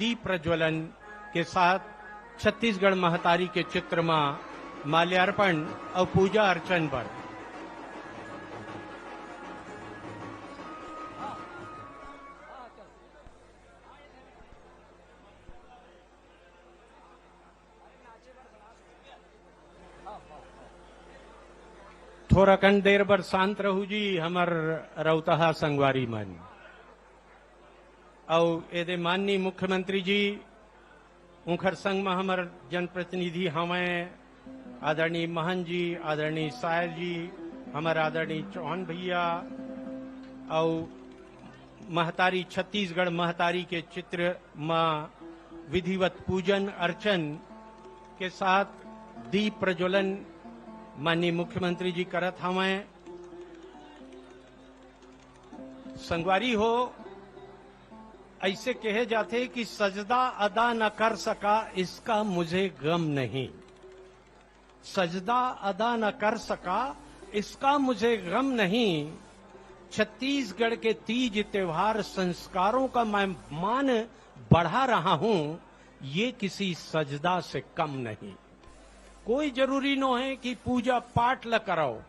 दीप प्रज्वलन के साथ छत्तीसगढ़ महतारी के चित्र में माल्यार्पण और पूजा अर्चन पर थोड़ा कन देर बर शांत रहू जी हमर रौतहा संगवारी मन और एदे माननीय मुख्यमंत्री जी उखर संग में हमार जनप्रतिनिधि हमें आदरणीय महन जी, आदरणीय सायर जी, हमारे आदरणीय चौहान भैया और महतारी छत्तीसगढ़ महतारी के चित्र में विधिवत पूजन अर्चन के साथ दीप प्रज्वलन माननीय मुख्यमंत्री जी करत हमें। संगवारी हो, ऐसे कहे जाते कि सजदा अदा न कर सका इसका मुझे गम नहीं, सजदा अदा न कर सका इसका मुझे गम नहीं। छत्तीसगढ़ के तीज त्योहार संस्कारों का मैं मान बढ़ा रहा हूं, ये किसी सजदा से कम नहीं। कोई जरूरी न है कि पूजा पाठ ल कराओ,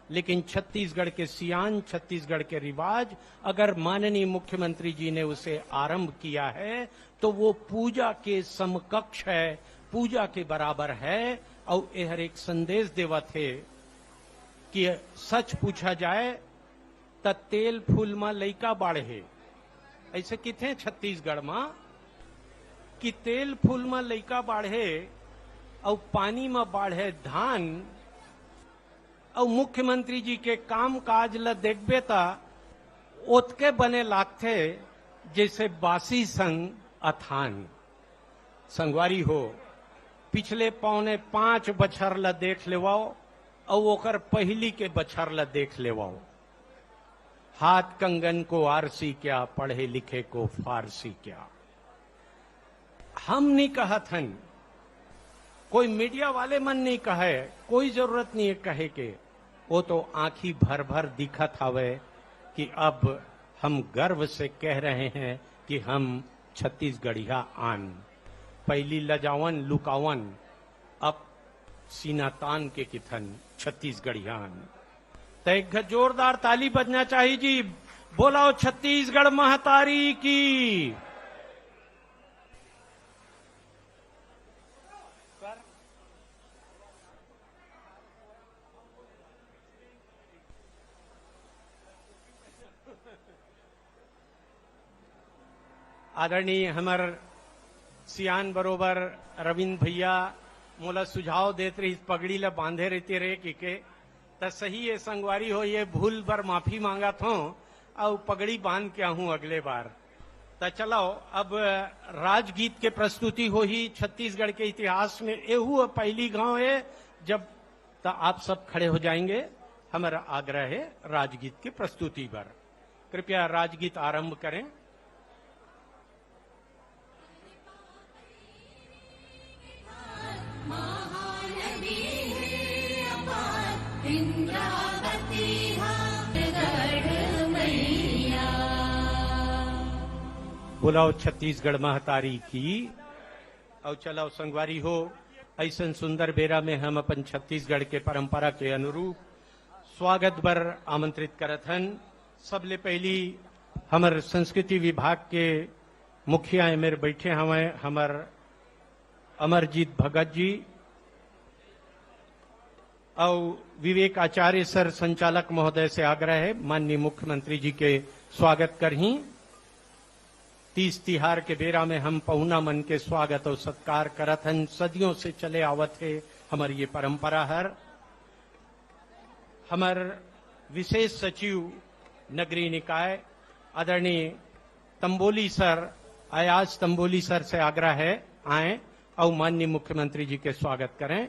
लेकिन छत्तीसगढ़ के सियान, छत्तीसगढ़ के रिवाज अगर माननीय मुख्यमंत्री जी ने उसे आरंभ किया है तो वो पूजा के समकक्ष है, पूजा के बराबर है। और यह एक संदेश देवा थे कि सच पूछा जाए त तेल फूल में लइका बाढ़े। ऐसे किथे छत्तीसगढ़ में कि तेल फूल में लइका बाढ़े और पानी में बाढ़े धान। और मुख्यमंत्री जी के काम काज ल देखबे ता ओतके बने लागथे जैसे बासी संग अथान। संगवारी हो, पिछले 4.5 बछर ल देख लेवाओ और ओकर पहली के बछर ल देख लेवाओ। हाथ कंगन को आरसी क्या, पढ़े लिखे को फारसी क्या। हम नहीं कहत हन, कोई मीडिया वाले मन नहीं कहे, कोई जरूरत नहीं है कहे के। वो तो आंखी भर भर दिखत हवे कि अब हम गर्व से कह रहे हैं कि हम छत्तीसगढ़िया आन। पहली लजावन लुकावन, अब सीना तान के किथन छत्तीसगढ़ियान। तो एक जोरदार ताली बजना चाहिए जी। बोलाओ छत्तीसगढ़ महतारी की। आदरणीय हमार सियान बरोबर रविंद्र भैया मोला सुझाव देते रही पगड़ी ला बांधे रहते रहे कि त सही है संगवारी हो, ये भूल पर माफी मांगा थो और पगड़ी बांध के आहूं अगले बार। त चलो अब राजगीत के प्रस्तुति हो ही। छत्तीसगढ़ के इतिहास में एहू पहली गांव है जब त आप सब खड़े हो जाएंगे। हमारा आग्रह है राजगीत की प्रस्तुति पर। कृपया राजगीत आरंभ करें। बुलाओ छत्तीसगढ़ महतारी की। और चलाओ संगवारी हो, ऐसन सुंदर बेरा में हम अपन छत्तीसगढ़ के परंपरा के अनुरूप स्वागत बर आमंत्रित करत हन। सबले पहली हमर संस्कृति विभाग के मुखिया मेरे बैठे हमें हमर अमरजीत भगत जी और विवेक आचार्य सर संचालक महोदय से आग्रह है माननीय मुख्यमंत्री जी के स्वागत करही। तीज तिहार के बेरा में हम पहुना मन के स्वागत और सत्कार करत हन। सदियों से चले आवत है हमारी ये परंपरा हर। हमार विशेष सचिव नगरीय निकाय आदरणीय तंबोली सर, अयाज तंबोली सर से आग्रह है आए और माननीय मुख्यमंत्री जी के स्वागत करें।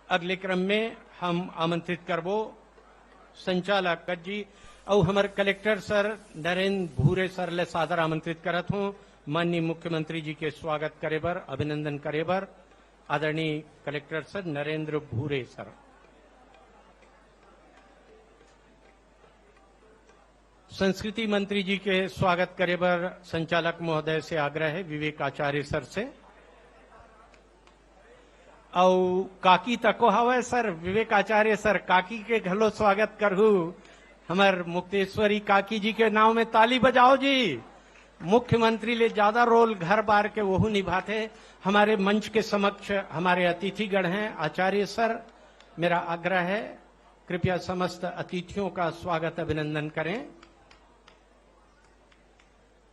अगले क्रम में हम आमंत्रित करबो संचालक जी और हमारे कलेक्टर सर नरेंद्र भूरे सर ले सादर आमंत्रित करत हूं माननीय मुख्यमंत्री जी के स्वागत करे बर, अभिनंदन करे बर। आदरणीय कलेक्टर सर नरेंद्र भूरे सर। संस्कृति मंत्री जी के स्वागत करे बर संचालक महोदय से आग्रह है विवेक आचार्य सर से। और काकी तको हवे सर विवेक आचार्य सर काकी के घलो स्वागत करहू। हमार मुक्तेश्वरी काकी जी के नाम में ताली बजाओ जी। मुख्यमंत्री ले ज्यादा रोल घर बार के वहू निभाते। हमारे मंच के समक्ष हमारे अतिथिगण हैं आचार्य सर। मेरा आग्रह है कृपया समस्त अतिथियों का स्वागत अभिनंदन करें।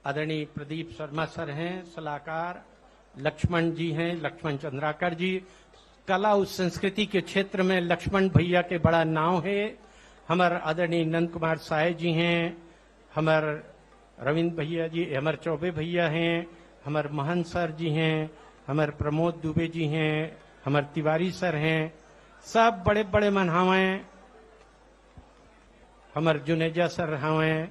आदरणीय प्रदीप शर्मा सर हैं सलाहकार, लक्ष्मण जी हैं, लक्ष्मण चंद्राकर जी। कला और संस्कृति के क्षेत्र में लक्ष्मण भैया के बड़ा नाम है। हमारे आदरणीय नंद कुमार साय जी हैं, हमारे रविंद्र भैया जी, हमारे चौबे भैया हैं, हमारे महंत सर जी हैं, हमारे प्रमोद दुबे जी हैं, हमारे तिवारी सर हैं। सब बड़े बड़े मनहावे। हमारे जुनेजा सर रहावे।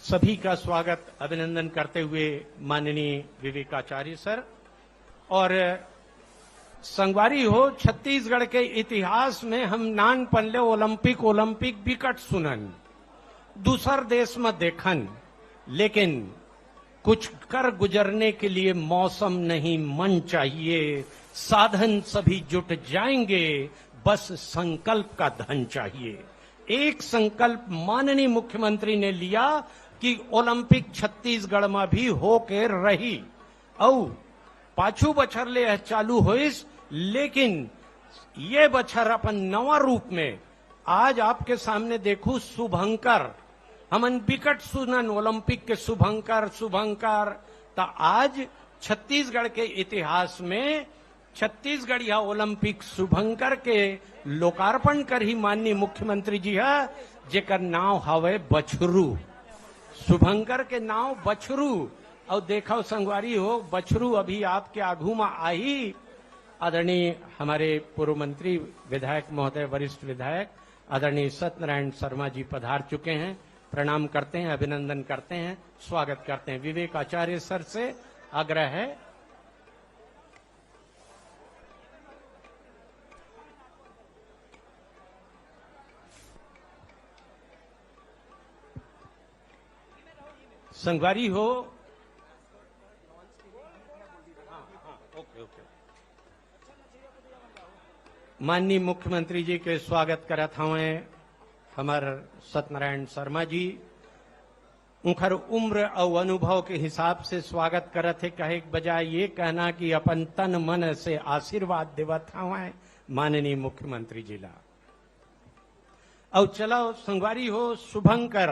सभी का स्वागत अभिनंदन करते हुए माननीय विवेकाचार्य सर। और संगवारी हो छत्तीसगढ़ के इतिहास में हम नान पनले ओलंपिक विकट सुनन, दूसर देश में देखन, लेकिन कुछ कर गुजरने के लिए मौसम नहीं मन चाहिए। साधन सभी जुट जाएंगे, बस संकल्प का धन चाहिए। एक संकल्प माननीय मुख्यमंत्री ने लिया कि ओलंपिक छत्तीसगढ़ में भी होके रही और पाछू बछर ले चालू होइस, लेकिन ये बछर अपन नवा रूप में आज आपके सामने देखू। शुभंकर हमन विकट सुनन ओलंपिक के शुभंकर ता आज छत्तीसगढ़ के इतिहास में छत्तीसगढ़िया ओलंपिक शुभंकर के लोकार्पण कर ही माननीय मुख्यमंत्री जी है, जेकर नाव हवे बछरू। शुभंकर के नाव बछरू। और देखो संगवारी हो बछरू अभी आपके आगू में आई। आदरणीय हमारे पूर्व मंत्री विधायक महोदय, वरिष्ठ विधायक आदरणीय सत्यनारायण शर्मा जी पधार चुके हैं। प्रणाम करते हैं, अभिनंदन करते हैं, स्वागत करते हैं। विवेक आचार्य सर से आग्रह है संगवारी हो। माननीय मुख्यमंत्री जी के स्वागत करत हवे हमार सत्यनारायण शर्मा जी। उनकर उम्र और अनुभव के हिसाब से स्वागत करत है, कहे के बजाय ये कहना कि अपन तन मन से आशीर्वाद देवत हवे माननीय मुख्यमंत्री जी ला। और चलो संगवारी हो शुभंकर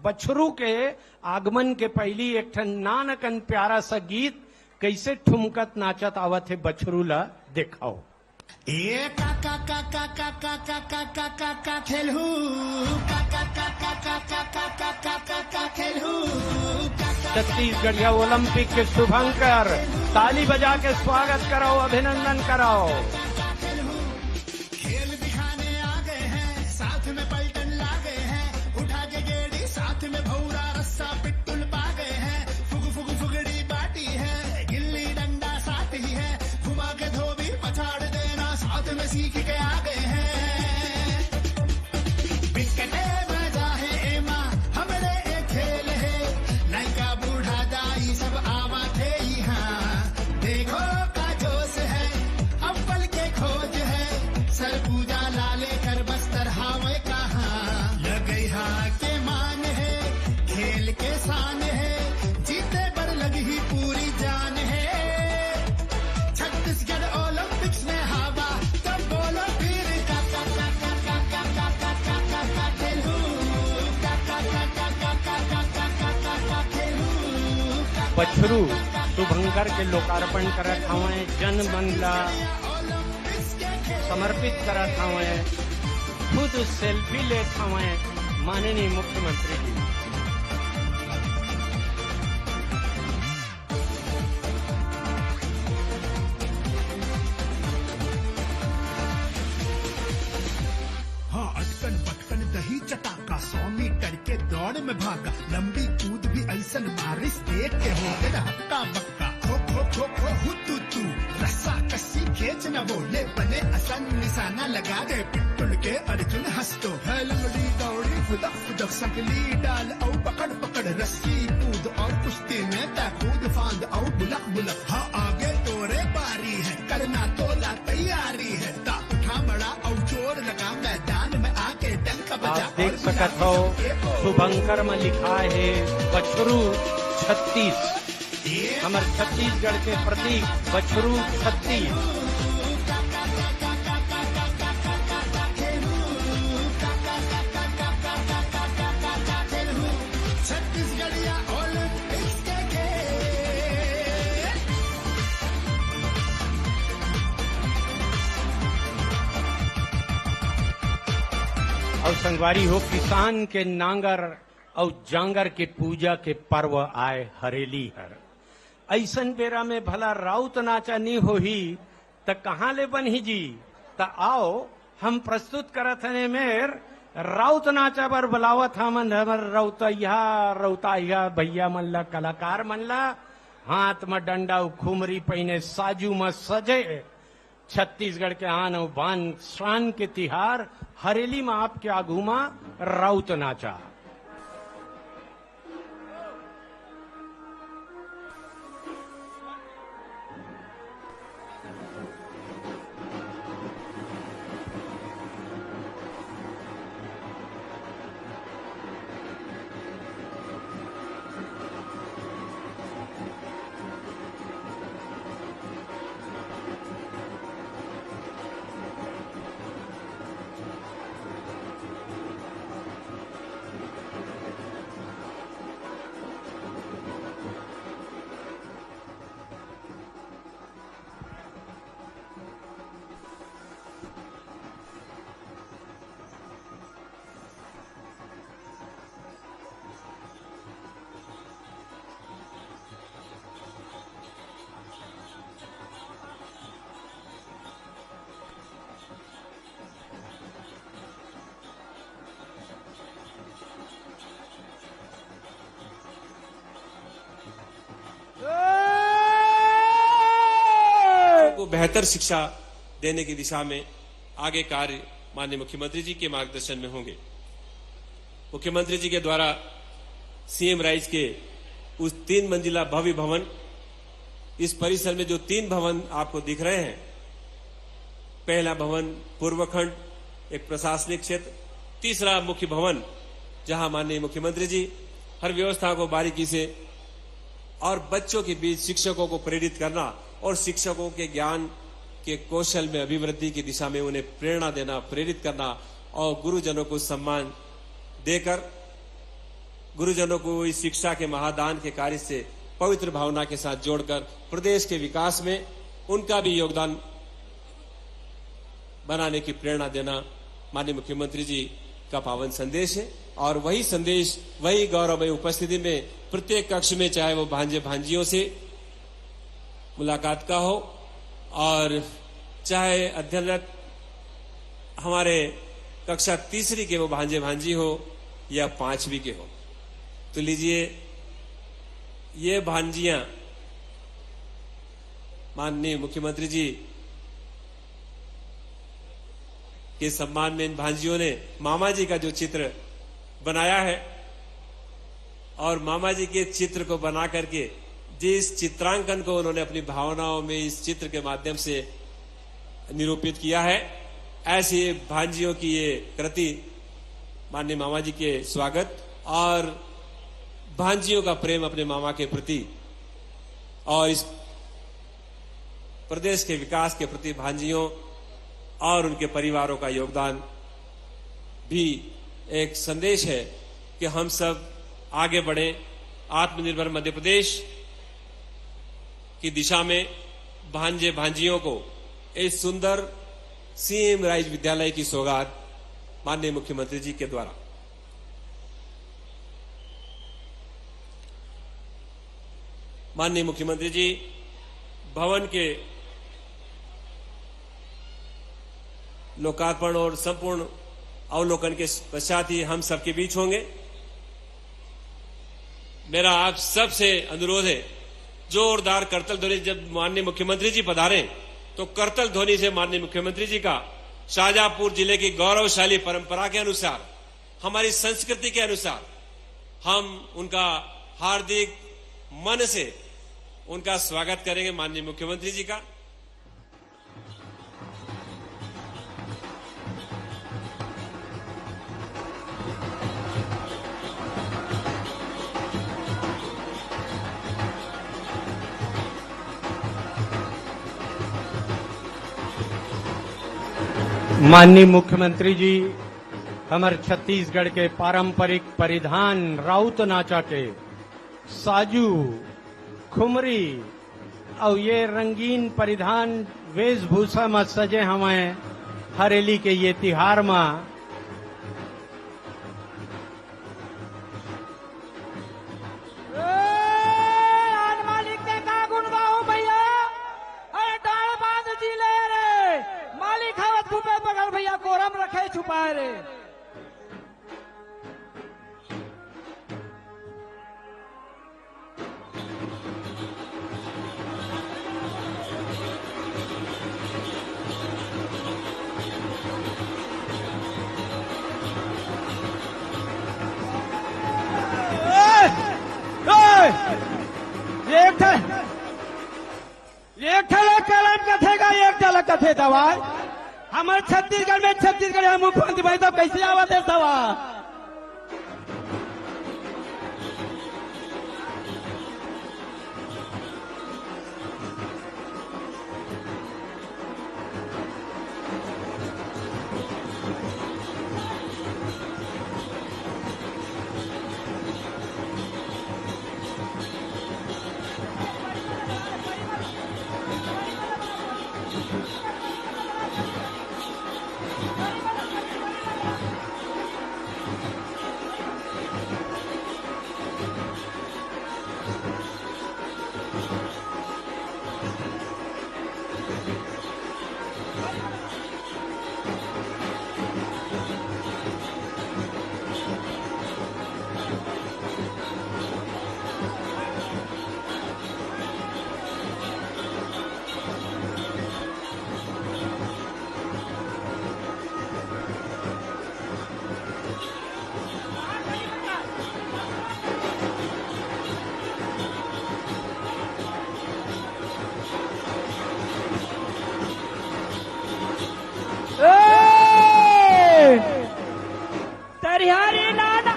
बछरू के आगमन के पहली एक ठन नानकन प्यारा सा गीत कैसे ठुमकत नाचत आवत है बछरू ला दिखाओ। ए काका काका काका काका काका का खेलहू काका काका काका काका काका खेलहू। छत्तीसगढ़िया ओलंपिक के शुभंकर ताली बजा के स्वागत कराओ, अभिनंदन कराओ। खेल दिखाने आ गए हैं, साथ में पलटन ला गए हैं, उठा के गेड़ी साथ में भौरा रस्सा पिट्टुल पा गए हैं, फुगड़ी बाटी है, गिल्ली डंडा साथ ही है, घुमा के धोबी पछाड़ देना साथ में सीख के आ गए हैं। विकेटे बजा है एमा हमरे एक खेल है, नैका बूढ़ा दाई सब आवा थे यहाँ। देखो का जोश है, अव्वल के खोज है, सर पूजा लाले कर बस्तर हावे कहाँ। लगई हाँ के मान है, खेल के शान है, जीते पर लगी ही पूरी जान है। छत्तीसगढ़ ओलंपिक्स में हवा, तब बोलो फिर काका काका काका काका काका खेलू काका काका काका काका काका खेलू। बछरू शुभंकर के लोकार्पण करत हवे, जन मन ला समर्पित करत हवे, खुद सेल्फी लेत हवे माननीय मुख्यमंत्री जी। हाँ अटकन पटकन दही चटाका, 100 मीटर के दौड़ में भागा, लंबी कूद भी ऐसन बारिश देख के हो गया हक्का बक्का। खो खो खो खो हुतू तू रस्सा कस्सी खेच न बोले, बने असन निशाना लगा गए पिट्टू तुड़के अर्जुन हंसतो है लंगड़ी दौड़ी फुदक फुदक सकली डाल औ पकड़ पकड़ रस्सी कूद और कुश्ती में तकूद फांद औ बुलक बुलक हाँ आगे तोरे बारी है करना तोला तैयारी है ता उठा बड़ा और जोर लगा मैदान में आके डंका बजा। आप देख सकत हो शुभंकर में लिखा है बछरू 36, हमारे छत्तीसगढ़ के प्रतीक बछरू 36। छत्तीसगढ़िया ओलंपिक्स के खेल। और संगवारी हो किसान के नांगर और जांगर के पूजा के पर्व आए हरेली हर। ऐसन बेरा में भला राउत नाचा नहीं होही त कहाँ ले बनही जी। त आओ हम प्रस्तुत करत हने मेर राउत नाचा बर बुलावत हमन हमर रौतैया भैया मन ला कलाकार मन ला हाथ में डंडा खुमरी पहिने साजू में सजे छत्तीसगढ़ के आन और बान शान के तिहार हरेली में आपके आगू में राउत नाचा। को बेहतर शिक्षा देने की दिशा में आगे कार्य माननीय मुख्यमंत्री जी के मार्गदर्शन में होंगे। मुख्यमंत्री जी के द्वारा सीएम राइज के उस 3 मंजिला भव्य भवन, इस परिसर में जो 3 भवन आपको दिख रहे हैं, पहला भवन पूर्व खंड एक प्रशासनिक क्षेत्र, तीसरा मुख्य भवन जहां माननीय मुख्यमंत्री जी हर व्यवस्था को बारीकी से और बच्चों के बीच शिक्षकों को प्रेरित करना और शिक्षकों के ज्ञान के कौशल में अभिवृद्धि की दिशा में उन्हें प्रेरणा देना, प्रेरित करना और गुरुजनों को सम्मान देकर गुरुजनों को इस शिक्षा के महादान के कार्य से पवित्र भावना के साथ जोड़कर प्रदेश के विकास में उनका भी योगदान बनाने की प्रेरणा देना माननीय मुख्यमंत्री जी का पावन संदेश है। और वही संदेश, वही गौरवमय उपस्थिति में प्रत्येक कक्ष में, चाहे वो भांजे भांजियों से मुलाकात का हो और चाहे अध्ययनरत हमारे कक्षा तीसरी के वो भांजे भांजी हो या 5वीं के हो, तो लीजिए ये भांजियां माननीय मुख्यमंत्री जी के सम्मान में इन भांजियों ने मामा जी का जो चित्र बनाया है और मामा जी के चित्र को बना करके जिस चित्रांकन को उन्होंने अपनी भावनाओं में इस चित्र के माध्यम से निरूपित किया है, ऐसी भांजियों की ये कृति माननीय मामा जी के स्वागत और भांजियों का प्रेम अपने मामा के प्रति और इस प्रदेश के विकास के प्रति भांजियों और उनके परिवारों का योगदान भी एक संदेश है कि हम सब आगे बढ़ें, आत्मनिर्भर मध्य प्रदेश की दिशा में भांजे भांजियों को इस सुंदर सीएम राइज विद्यालय की सौगात माननीय मुख्यमंत्री जी के द्वारा। माननीय मुख्यमंत्री जी भवन के लोकार्पण और संपूर्ण अवलोकन के पश्चात ही हम सबके बीच होंगे। मेरा आप सबसे अनुरोध है, जोरदार करतल ध्वनि जब माननीय मुख्यमंत्री जी पधारें तो करतल ध्वनि से माननीय मुख्यमंत्री जी का शाहजहांपुर जिले की गौरवशाली परंपरा के अनुसार, हमारी संस्कृति के अनुसार हम उनका हार्दिक मन से उनका स्वागत करेंगे माननीय मुख्यमंत्री जी का। माननीय मुख्यमंत्री जी हमारे छत्तीसगढ़ के पारंपरिक परिधान राउत नाचा के साजू खुमरी और ये रंगीन परिधान वेशभूषा में सजे हमें हरेली के ये तिहार में भैया कोरम रखे छुपाए रे। एक ठलक कलम कथेगा, एक ठलक कथे दवाई हमारे छत्तीसगढ़ में छत्तीसगढ़ मुख्यमंत्री भाई साहब कैसे आवत है सवा। तरिहारी नाना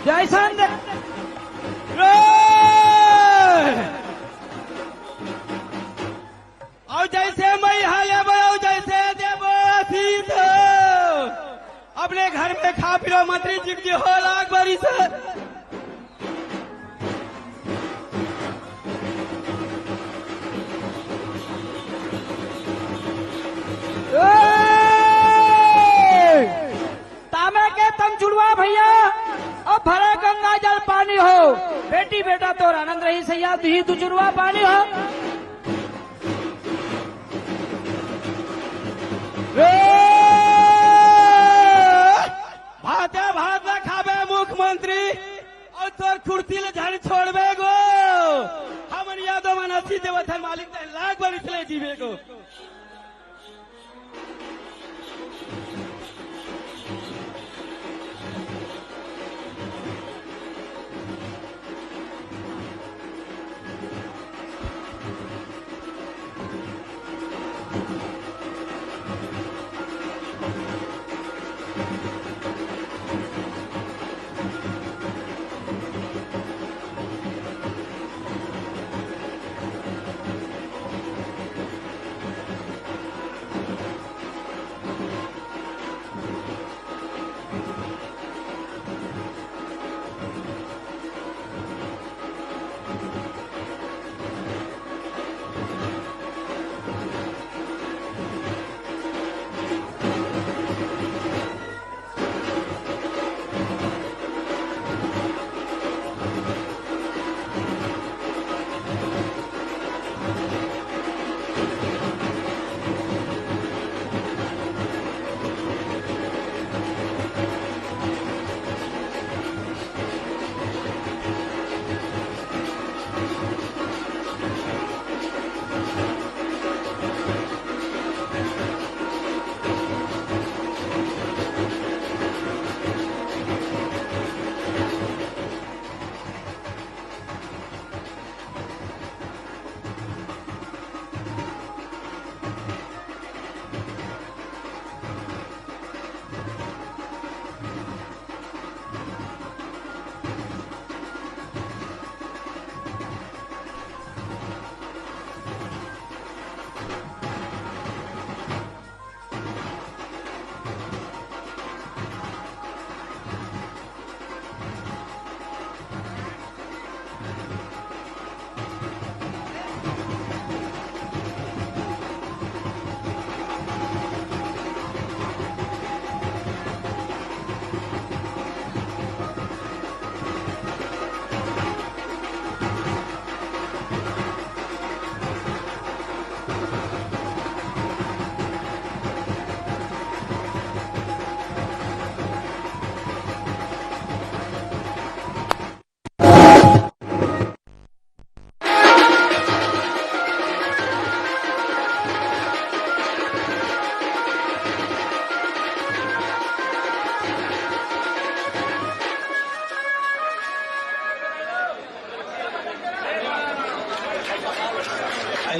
जैसन और जैसे मैं हाले बढ़ाऊ जैसे देवो आशीष अपने घर में खा पिलो मंत्री जी की हो लाख बरी से। तामे के तम जुड़वा भैया अब भरा गंगा जल पानी हो, बेटी बेटा तो आनंद रही सैया दी तू जुड़वा पानी हो। भाते भात न खाबे मुख्यमंत्री और तोर कुर्ती ले झाड़ी छोड़बे गो। हमन यादव मन अच्छी देवत है मालिक लाख बार इसलिए जीवे गो।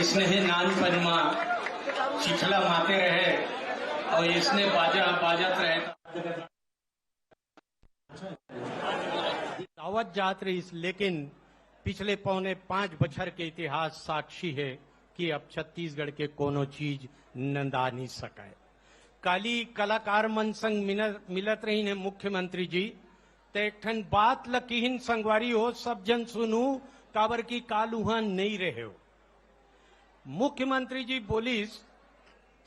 स्नेह नान परिमा चिखला माते रहे और इसने बाजत रहे दावत जात रही। लेकिन पिछले 4.5 बछर के इतिहास साक्षी है कि अब छत्तीसगढ़ के कोनो चीज नंदा नहीं सके। काली कलाकार मन संग मिलत रही ने मुख्यमंत्री जी ते एक ठन बात लकीहिन संगवारी हो सब जन सुनू काबर की काल उहां नहीं रहे हो। मुख्यमंत्री जी बोलिस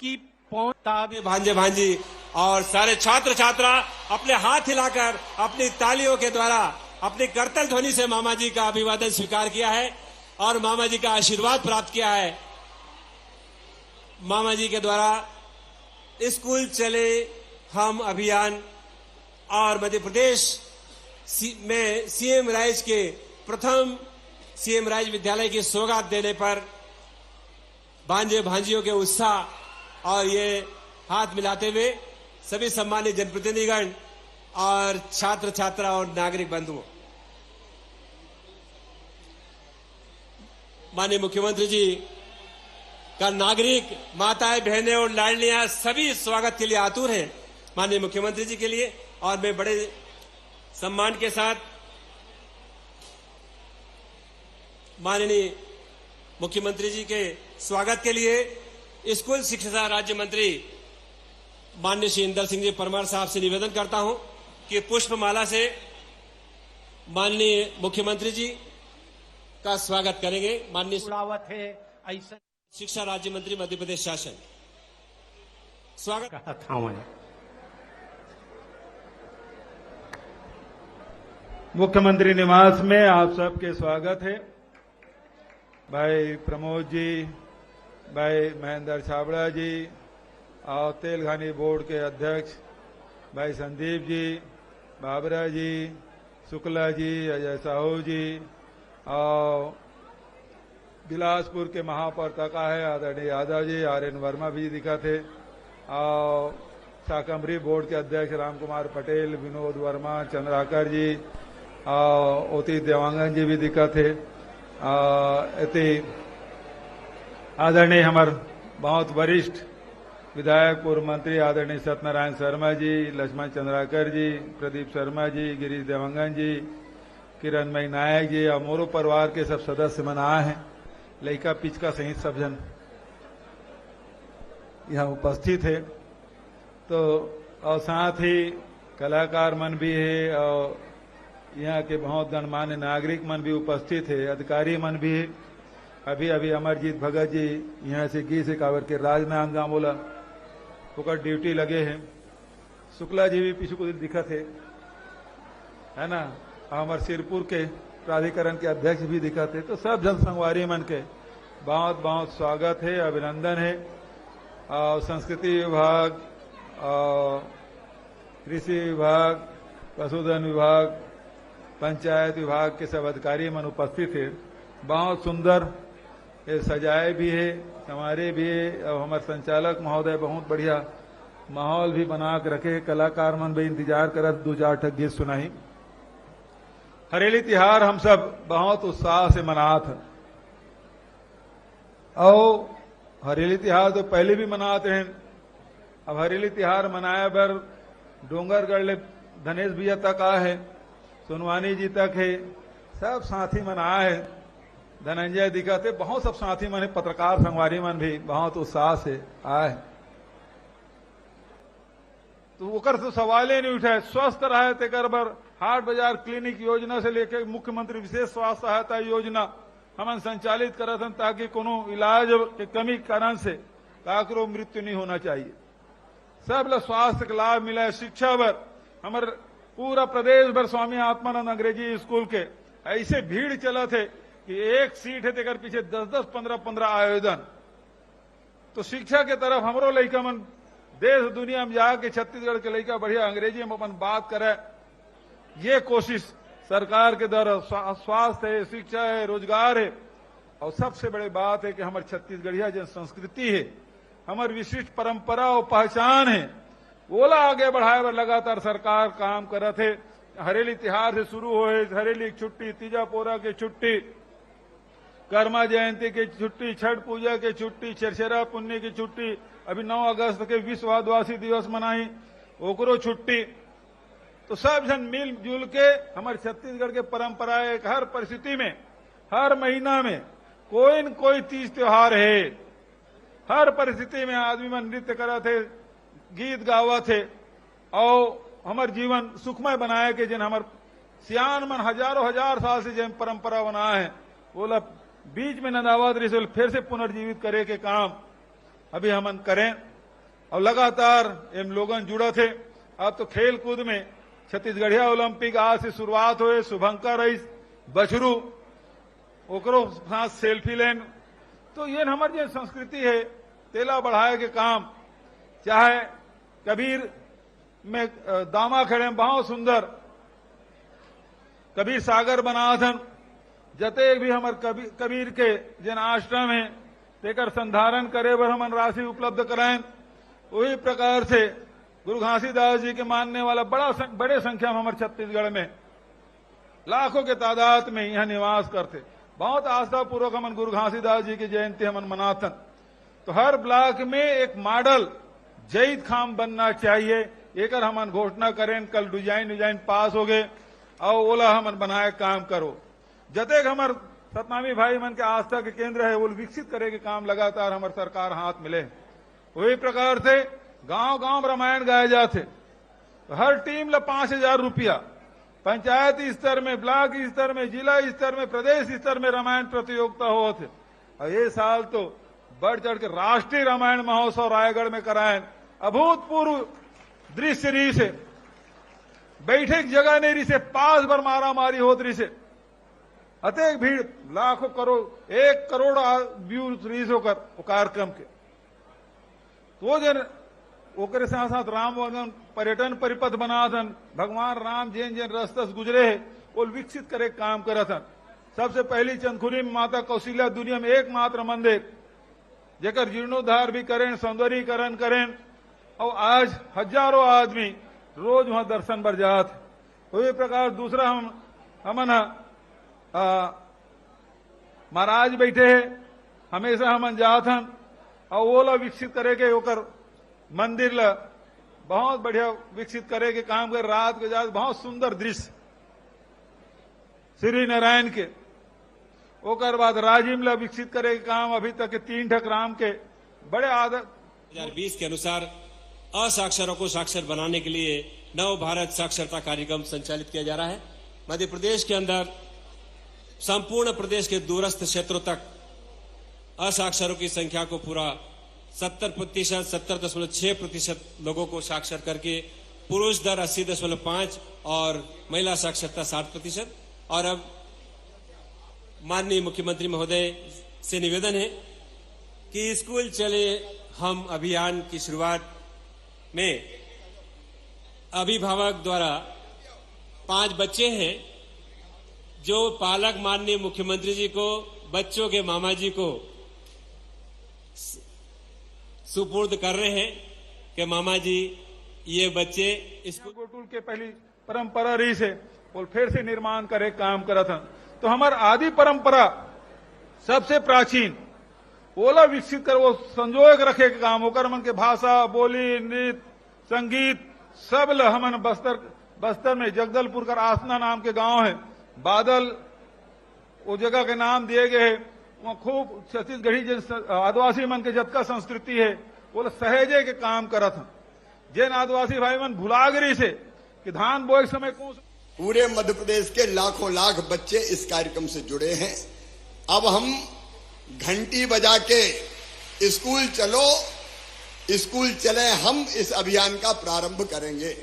कि भांजे भांजी और सारे छात्र छात्रा अपने हाथ हिलाकर अपनी तालियों के द्वारा अपनी करतल ध्वनि से मामा जी का अभिवादन स्वीकार किया है और मामा जी का आशीर्वाद प्राप्त किया है। मामा जी के द्वारा स्कूल चले हम अभियान और मध्य प्रदेश में सीएम राइज के प्रथम सीएम राइज विद्यालय की सौगात देने पर भांजे भांजियों के उत्साह और ये हाथ मिलाते हुए सभी सम्मानित जनप्रतिनिधिगण और छात्र छात्रा और नागरिक बंधुओं, माननीय मुख्यमंत्री जी का नागरिक माताएं बहनें और लाडलियां सभी स्वागत के लिए आतुर हैं माननीय मुख्यमंत्री जी के लिए। और मैं बड़े सम्मान के साथ माननीय मुख्यमंत्री जी के स्वागत के लिए स्कूल शिक्षा राज्य मंत्री माननीय श्री इंदर सिंह जी परमार साहब से निवेदन करता हूं कि पुष्पमाला से माननीय मुख्यमंत्री जी का स्वागत करेंगे। माननीय उड़ावत है ऐसा शिक्षा राज्य मंत्री मध्य प्रदेश शासन स्वागत कहा था मैं। मुख्यमंत्री निवास में आप सबके स्वागत है। भाई प्रमोद जी, भाई महेंद्र छाबड़ा जी और तेलघानी बोर्ड के अध्यक्ष भाई संदीप जी, बाबरा जी, शुक्ला जी, अजय साहू जी और बिलासपुर के महापौर तका है आदरणीय यादव जी, आर्यन वर्मा भी दिखा थे और शाकंभरी बोर्ड के अध्यक्ष राम कुमार पटेल, विनोद वर्मा, चंद्राकर जी और ओती देवांगन जी भी दिखा थे। आदरणीय हमारे बहुत वरिष्ठ विधायक पूर्व मंत्री आदरणीय सत्यनारायण शर्मा जी, लक्ष्मण चंद्राकर जी, प्रदीप शर्मा जी, गिरीश देवांगन जी, किरणमयी नायक जी और मोरो परिवार के सब सदस्य मन आए हैं, लड़का पिचका सहित सब जन यहाँ उपस्थित है। तो और साथ ही कलाकार मन भी है और यहाँ के बहुत गणमान्य नागरिक मन भी उपस्थित है, अधिकारी मन भी है। अभी अभी अमरजीत भगत जी यहाँ से गी से कावर के राज में आंगा बोला ओकर ड्यूटी लगे हैं। शुक्ला जी भी पीछे कुछ दिखा थे है ना, हमारे सिरपुर के प्राधिकरण के अध्यक्ष भी दिखा थे। तो सब जन संगवारी मन के बहुत बहुत स्वागत है, अभिनंदन है। और संस्कृति विभाग और कृषि विभाग, पशुधन विभाग, पंचायत विभाग के सब अधिकारी मन उपस्थित है। बहुत सुंदर सजाए भी है, संवारे भी है और हमारे संचालक महोदय बहुत बढ़िया माहौल भी बना के रखे। कलाकार मन भी इंतजार करत 2-4 ठक गीत सुनाई। हरेली तिहार हम सब बहुत उत्साह से मनात हैं और हरेली तिहार तो पहले भी मनाते हैं। अब हरेली तिहार मनाए बर डोंगरगढ़ ले धनेश भैया तक आए हैं, सोनवानी जी तक है, सब साथी मन आए हैं, धनंजय दिक्कत है, बहुत सब साथी मन, पत्रकार संगवारी मन भी बहुत उत्साह से आए। तो ओकर तो सवाल ही नहीं उठा। स्वस्थ रहे तेकर बर हाट बाजार क्लिनिक योजना से लेकर मुख्यमंत्री विशेष स्वास्थ्य सहायता योजना हम संचालित करत हन ताकि कोनो इलाज के कमी कारण से काकरो मृत्यु नहीं होना चाहिए। सब लोग स्वास्थ्य का लाभ मिला है। शिक्षा बर हमारे पूरा प्रदेश भर स्वामी आत्मानंद अंग्रेजी स्कूल के ऐसे भीड़ चला थे कि एक सीट है तेकर पीछे 10-10, 15-15 आयोजन। तो शिक्षा के तरफ हमरो लड़का मन देश दुनिया में जाके छत्तीसगढ़ के लड़का बढ़िया अंग्रेजी में अपन बात करे, ये कोशिश सरकार के द्वारा स्वास्थ्य है, शिक्षा है, रोजगार है। और सबसे बड़ी बात है कि हमारी छत्तीसगढ़िया जो संस्कृति है, हमारी विशिष्ट परंपरा और पहचान है, ओला आगे बढ़ाए बर लगातार सरकार काम करत है। हरेली तिहार से शुरू होए, हरेली की छुट्टी, तीजा पोरा की छुट्टी, कर्मा जयंती की छुट्टी, छठ पूजा की छुट्टी, चरचरा पुण्य की छुट्टी, अभी 9 अगस्त के विश्व आदिवासी दिवस मनाई, ओकरो छुट्टी। तो सब जन मिलजुल के हमारे छत्तीसगढ़ के परंपरा है, हर परिस्थिति में, हर महीना में कोई न कोई तीज त्योहार है। हर परिस्थिति में आदमी मन नृत्य करा थे, गीत गावा थे और हमारे जीवन सुखमय बनाए के जिन हमारे सियान मन हजारों हजार साल से जिन परंपरा बना है, बोला बीच में नदावत रिसल फिर से पुनर्जीवित करे के काम अभी हमन करें और लगातार इन लोगन जुड़ा थे। अब तो खेल कूद में छत्तीसगढ़िया ओलंपिक आज से शुरुआत हुए, शुभंकर रईस, बछरू, ओकरो साथ सेल्फी लेन। तो ये हमारी जो संस्कृति है तेला बढ़ाए के काम, चाहे कबीर में दामा खड़े बहुत सुंदर कबीर सागर बनाथन, जते भी हमार कबीर के जिन आश्रम है तेकर संधारण करे बर हमन राशि उपलब्ध कराएं। वही प्रकार से गुरु घासीदास जी के मानने वाला बड़े संख्या में हमारे छत्तीसगढ़ में लाखों के तादाद में यहाँ निवास करते। बहुत आस्था पूर्वक हमन गुरु घासीदास जी की जयंती हमन मनाथन। तो हर ब्लॉक में एक मॉडल जईद खाम बनना चाहिए, एकर हमन घोषणा करें। कल डिजाइन पास हो गए और ओला हमन बनाए काम करो। जतेक हमार सतनामी भाई मन के आस्था के केंद्र है वो विकसित करे के काम लगातार हमार सरकार हाथ मिले। वही प्रकार से गांव गांव रामायण गाए जाते। तो हर टीम ला 5,000 रुपया, पंचायत स्तर में, ब्लॉक स्तर में, जिला स्तर में, प्रदेश स्तर में रामायण प्रतियोगिता होते। और ये साल तो बढ़ चढ़ के राष्ट्रीय रामायण महोत्सव रायगढ़ में कराए। अभूतपूर्व दृश्य रही से, बैठे जगह नहीं रही से, पास भर मारा मारी होत रही से, अतेक भीड़, लाखों करोड़, 1 करोड़ व्यू रही होकर कार्यक्रम के। तो जन ओकरे साथ साथ राम वनगन पर्यटन परिपथ बनाथन। भगवान राम जिन जिन रास्ता से गुजरे है वो विकसित करे काम करथन। सबसे पहली चंदखुरी में माता कौशल्या दुनिया में एकमात्र मंदिर जेकर जीर्णोद्धार भी करें, सौंदर्यीकरण करें और आज हजारों आदमी रोज वहां दर्शन बर जात। वही प्रकार दूसरा हमन महाराज बैठे है, हमेशा हमन जात हन और वो ला विकसित करे के ओकर मंदिर ला बहुत बढ़िया विकसित करे के काम कर। रात के जात बहुत सुंदर दृश्य श्री नारायण के। ओकर बाद राजिम ला विकसित करे के काम अभी तक के 3 ठक राम के बड़े आदत 2020 के अनुसार असाक्षरों को साक्षर बनाने के लिए नव भारत साक्षरता कार्यक्रम संचालित किया जा रहा है। मध्य प्रदेश के अंदर संपूर्ण प्रदेश के दूरस्थ क्षेत्रों तक असाक्षरों की संख्या को पूरा 70%, 70.6% लोगों को साक्षर करके पुरुष दर 80.5 और महिला साक्षरता 60%। और अब माननीय मुख्यमंत्री महोदय से निवेदन है कि स्कूल चले हम अभियान की शुरुआत में अभिभावक द्वारा 5 बच्चे हैं जो पालक माननीय मुख्यमंत्री जी को, बच्चों के मामा जी को सुपुर्द कर रहे हैं कि मामा जी ये बच्चे स्कूल गोटुल के पहली परंपरा रही से और फिर से निर्माण करे काम करा था। तो हमार आदि परंपरा सबसे प्राचीन ओला विकसित कर वो संजोग रखे के काम होकर मन के भाषा, बोली, नृत्य, संगीत सब ल हमन बस्तर में जगदलपुर का आसना नाम के गांव है, बादल वो जगह के नाम दिए गए है। वहाँ खूब छत्तीसगढ़ी आदिवासी मन के जतका संस्कृति है वो सहेजे के काम करत हन। जिन आदिवासी भाई मन भुलागरी से कि धान बोए समय कौन पूरे मध्य प्रदेश के लाखों लाख बच्चे इस कार्यक्रम से जुड़े हैं। अब हम घंटी बजा के स्कूल चलो, स्कूल चले हम इस अभियान का प्रारंभ करेंगे।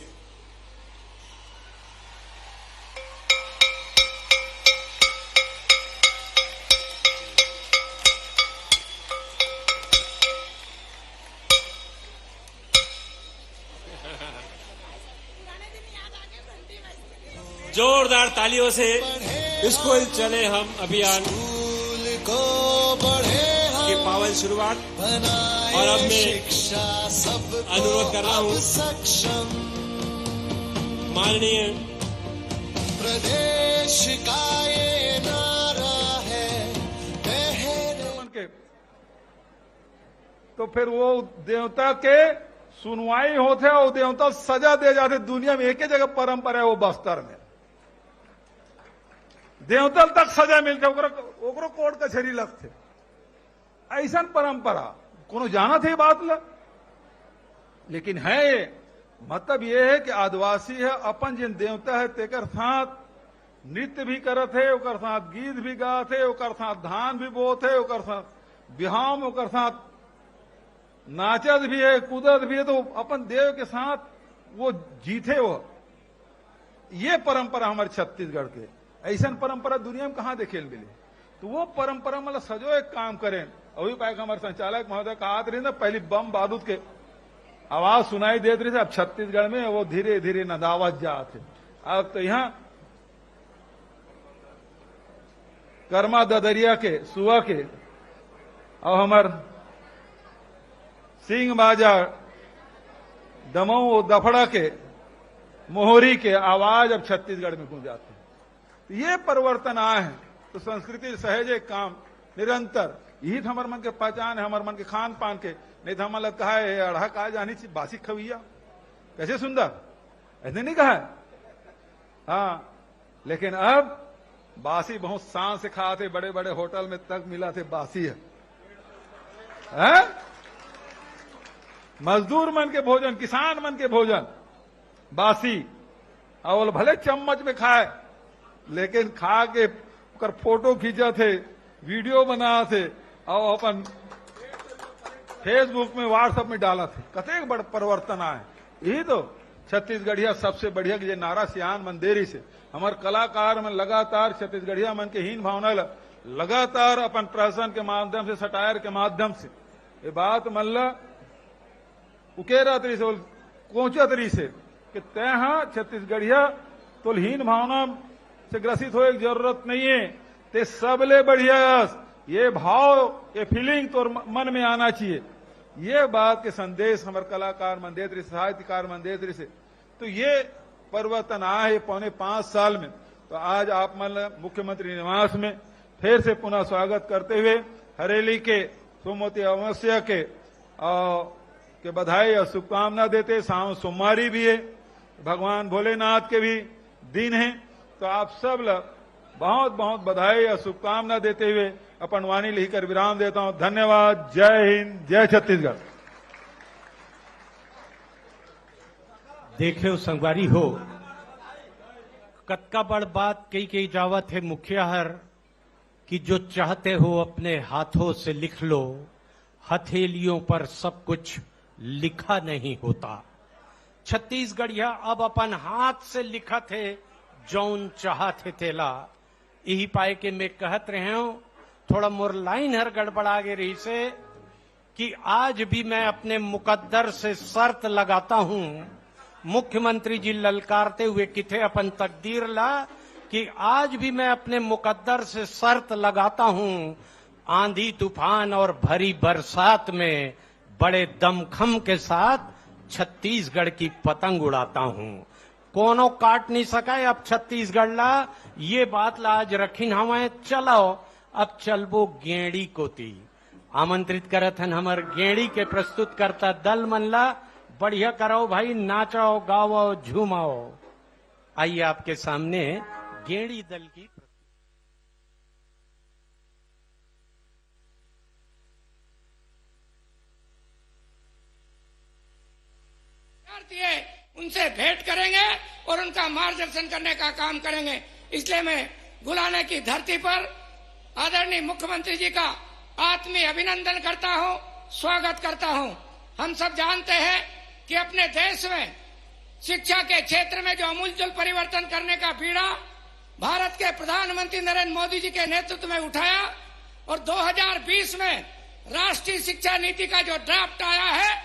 जोरदार तालियों से स्कूल चले हम अभियान की पावन शुरुआत। और अब मैं अनुरोध कर रहा हूँ माननीय प्रदेश का ये नारा है, तो फिर वो देवता के सुनवाई होते और देवता सजा दे जाते। दुनिया में एक ही जगह परंपरा है, वो बस्तर में देवता तक सजा मिलते, ओकरो कोर्ट कचहरी लगते। ऐसा परंपरा कोनो जाना थे बात ला, लेकिन है मतलब ये है कि आदिवासी है अपन जिन देवता है तेकर साथ नृत्य भी करत है, ओकर साथ गीत भी गात है, ओकर साथ धान भी बोत है, ओकर साथ बिहाव में ओकर साथ नाचत भी है, कूदत भी है। तो अपन देव के साथ वो जीते वो। ये परंपरा हमारे छत्तीसगढ़ के, ऐसा परंपरा दुनिया में कहां देखे मिली। तो वो परंपरा मतलब सजो एक काम करें। अभी पाएगा हमारे संचालक महोदय कहा रही ना, पहली बम बारूद के आवाज सुनाई देती रही थी, अब छत्तीसगढ़ में वो धीरे धीरे नदावत जाते। अब तो यहां कर्मा ददरिया के सुआ के और हमार सिंह बाजा दमऊ दफड़ा के मोहरी के आवाज अब छत्तीसगढ़ में गूंजाते हैं। ये परिवर्तन आए हैं। तो संस्कृति सहज एक काम निरंतर, यही तो हमारे मन के पहचान है, हमारे मन के खान पान के। नहीं तो हमारा कहा है अढ़ा कहा जानी चाहिए बासी खविया, कैसे सुंदर, ऐसे नहीं कहा है। हाँ, लेकिन अब बासी बहुत सांस से खाते, बड़े बड़े होटल में तक मिला थे बासी है। मजदूर मन के भोजन, किसान मन के भोजन बासी, और भले चम्मच में खाए लेकिन खा के कर फोटो खींचा थे, वीडियो बना थे और अपन फेसबुक में व्हाट्सएप में डाला थे। कतेक बड़ परिवर्तन आए। यही तो छत्तीसगढ़िया सबसे बढ़िया ये नारा सियान मंदेरी से हमारे कलाकार में लगातार छत्तीसगढ़िया मन के हीन भावना लगातार अपन प्रशासन के माध्यम से, सटायर के माध्यम से ये बात मल्ला उकेरा तरी से कोचा तरी से कि तय छत्तीसगढ़िया तो हीन भावना से ग्रसित हो एक जरूरत नहीं है, ते सबले बढ़िया ये भाव, ये फीलिंग तो मन में आना चाहिए। ये बात के संदेश हमारे कलाकार मन देत रही, साहित्यकार मन देत रही से। तो ये परिवर्तन आए 4.5 साल में। तो आज आप मन मुख्यमंत्री निवास में फिर से पुनः स्वागत करते हुए हरेली के सोमवती अमावस्या के बधाई और शुभकामना देते। शाम सोमवारी भी है, भगवान भोलेनाथ के भी दिन है। तो आप सब लोग बहुत बहुत बधाई और शुभकामना देते हुए अपन वाणी लिखकर विराम देता हूं। धन्यवाद। जय हिंद, जय छत्तीसगढ़। देखे संगवारी हो, कतका बड़ बात कई जावत है मुखिया हर कि जो चाहते हो अपने हाथों से लिख लो, हथेलियों पर सब कुछ लिखा नहीं होता। छत्तीसगढ़िया अब अपन हाथ से लिखा थे जौन चाहते तेला। यही पाए के मैं कहत रहे हूं, थोड़ा मोर लाइन हर गड़बड़ा गे रही से कि आज भी मैं अपने मुकद्दर से शर्त लगाता हूं। मुख्यमंत्री जी ललकारते हुए किथे अपन तकदीर ला कि आज भी मैं अपने मुकद्दर से शर्त लगाता हूं, आंधी तूफान और भरी बरसात में बड़े दमखम के साथ छत्तीसगढ़ की पतंग उड़ाता हूं। कोनो काट नहीं सका अब छत्तीसगढ़ ला। ये बात ला आज रखी हमें। चलो अब चलबो गेड़ी कोती। आमंत्रित करत हन हमर गेड़ी के प्रस्तुत करता दल मन ला। बढ़िया करो भाई, नाचो गाओ झूमाओ। आइए आपके सामने गेड़ी दल की उनसे भेंट करेंगे और उनका मार्गदर्शन करने का काम करेंगे। इसलिए मैं गुलाने की धरती पर आदरणीय मुख्यमंत्री जी का आत्मीय अभिनंदन करता हूं, स्वागत करता हूं। हम सब जानते हैं कि अपने देश में शिक्षा के क्षेत्र में जो अमूलचूल परिवर्तन करने का बीड़ा भारत के प्रधानमंत्री नरेंद्र मोदी जी के नेतृत्व में उठाया और 2020 में राष्ट्रीय शिक्षा नीति का जो ड्राफ्ट आया है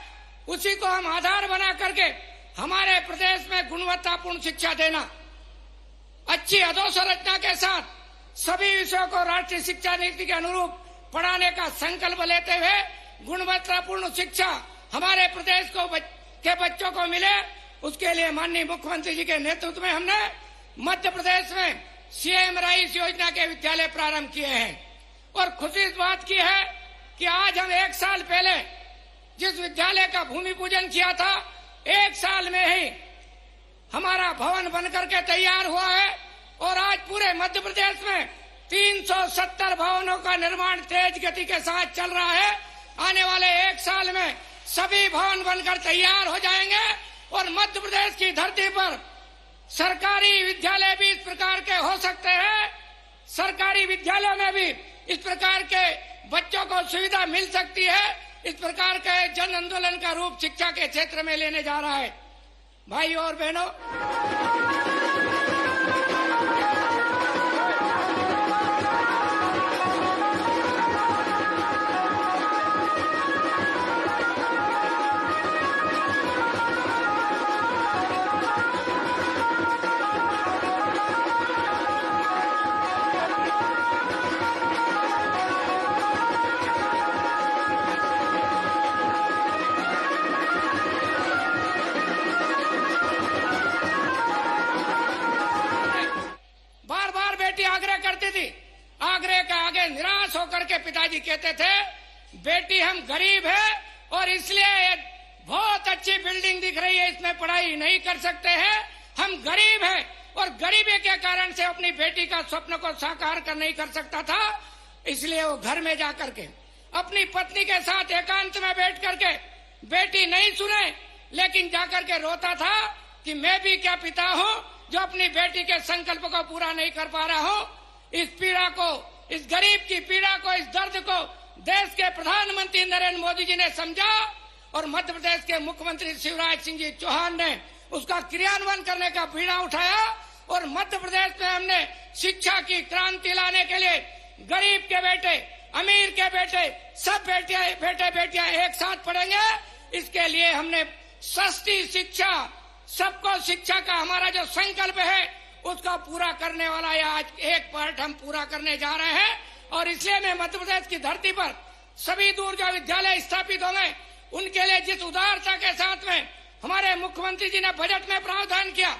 उसी को हम आधार बना करके हमारे प्रदेश में गुणवत्तापूर्ण शिक्षा देना, अच्छी अधोसंरचना के साथ सभी विषयों को राष्ट्रीय शिक्षा नीति के अनुरूप पढ़ाने का संकल्प लेते हुए गुणवत्तापूर्ण शिक्षा हमारे प्रदेश के बच्चों को मिले, उसके लिए माननीय मुख्यमंत्री जी के नेतृत्व में हमने मध्य प्रदेश में सीएम राइस योजना के विद्यालय प्रारंभ किए हैं। और खुशी इस बात की है कि आज हम 1 साल पहले जिस विद्यालय का भूमि पूजन किया था, 1 साल में ही हमारा भवन बनकर के तैयार हुआ है और आज पूरे मध्य प्रदेश में 370 भवनों का निर्माण तेज गति के साथ चल रहा है। आने वाले 1 साल में सभी भवन बनकर तैयार हो जाएंगे और मध्य प्रदेश की धरती पर सरकारी विद्यालय भी इस प्रकार के हो सकते हैं। सरकारी विद्यालयों में भी इस प्रकार के बच्चों को सुविधा मिल सकती है। इस प्रकार के जन आंदोलन का रूप शिक्षा के क्षेत्र में लेने जा रहा है। भाइयों और बहनों, आग्रह करती थी। आग्रह के आगे निराश होकर के पिताजी कहते थे, बेटी हम गरीब है और इसलिए बहुत अच्छी बिल्डिंग दिख रही है, इसमें पढ़ाई नहीं कर सकते हैं। हम गरीब हैं और गरीबी के कारण से अपनी बेटी का स्वप्न को साकार कर नहीं कर सकता था। इसलिए वो घर में जाकर के अपनी पत्नी के साथ एकांत में बैठ करके बेटी नहीं सुने, लेकिन जाकर के रोता था कि मैं भी क्या पिता हूँ जो अपनी बेटी के संकल्प को पूरा नहीं कर पा रहा हूँ। इस पीड़ा को, इस गरीब की पीड़ा को, इस दर्द को देश के प्रधानमंत्री नरेंद्र मोदी जी ने समझा और मध्य प्रदेश के मुख्यमंत्री शिवराज सिंह जी चौहान ने उसका क्रियान्वयन करने का बीड़ा उठाया और मध्य प्रदेश में हमने शिक्षा की क्रांति लाने के लिए गरीब के बेटे, अमीर के बेटे, सब बेटे बेटियां एक साथ पढ़ेंगे। इसके लिए हमने सस्ती शिक्षा, सबको शिक्षा का हमारा जो संकल्प है उसका पूरा करने वाला ये आज एक पार्ट हम पूरा करने जा रहे हैं। और इसलिए मैं मध्य प्रदेश की धरती पर सभी दूर जो विद्यालय स्थापित होंगे उनके लिए जिस उदारता के साथ में हमारे मुख्यमंत्री जी ने बजट में प्रावधान किया,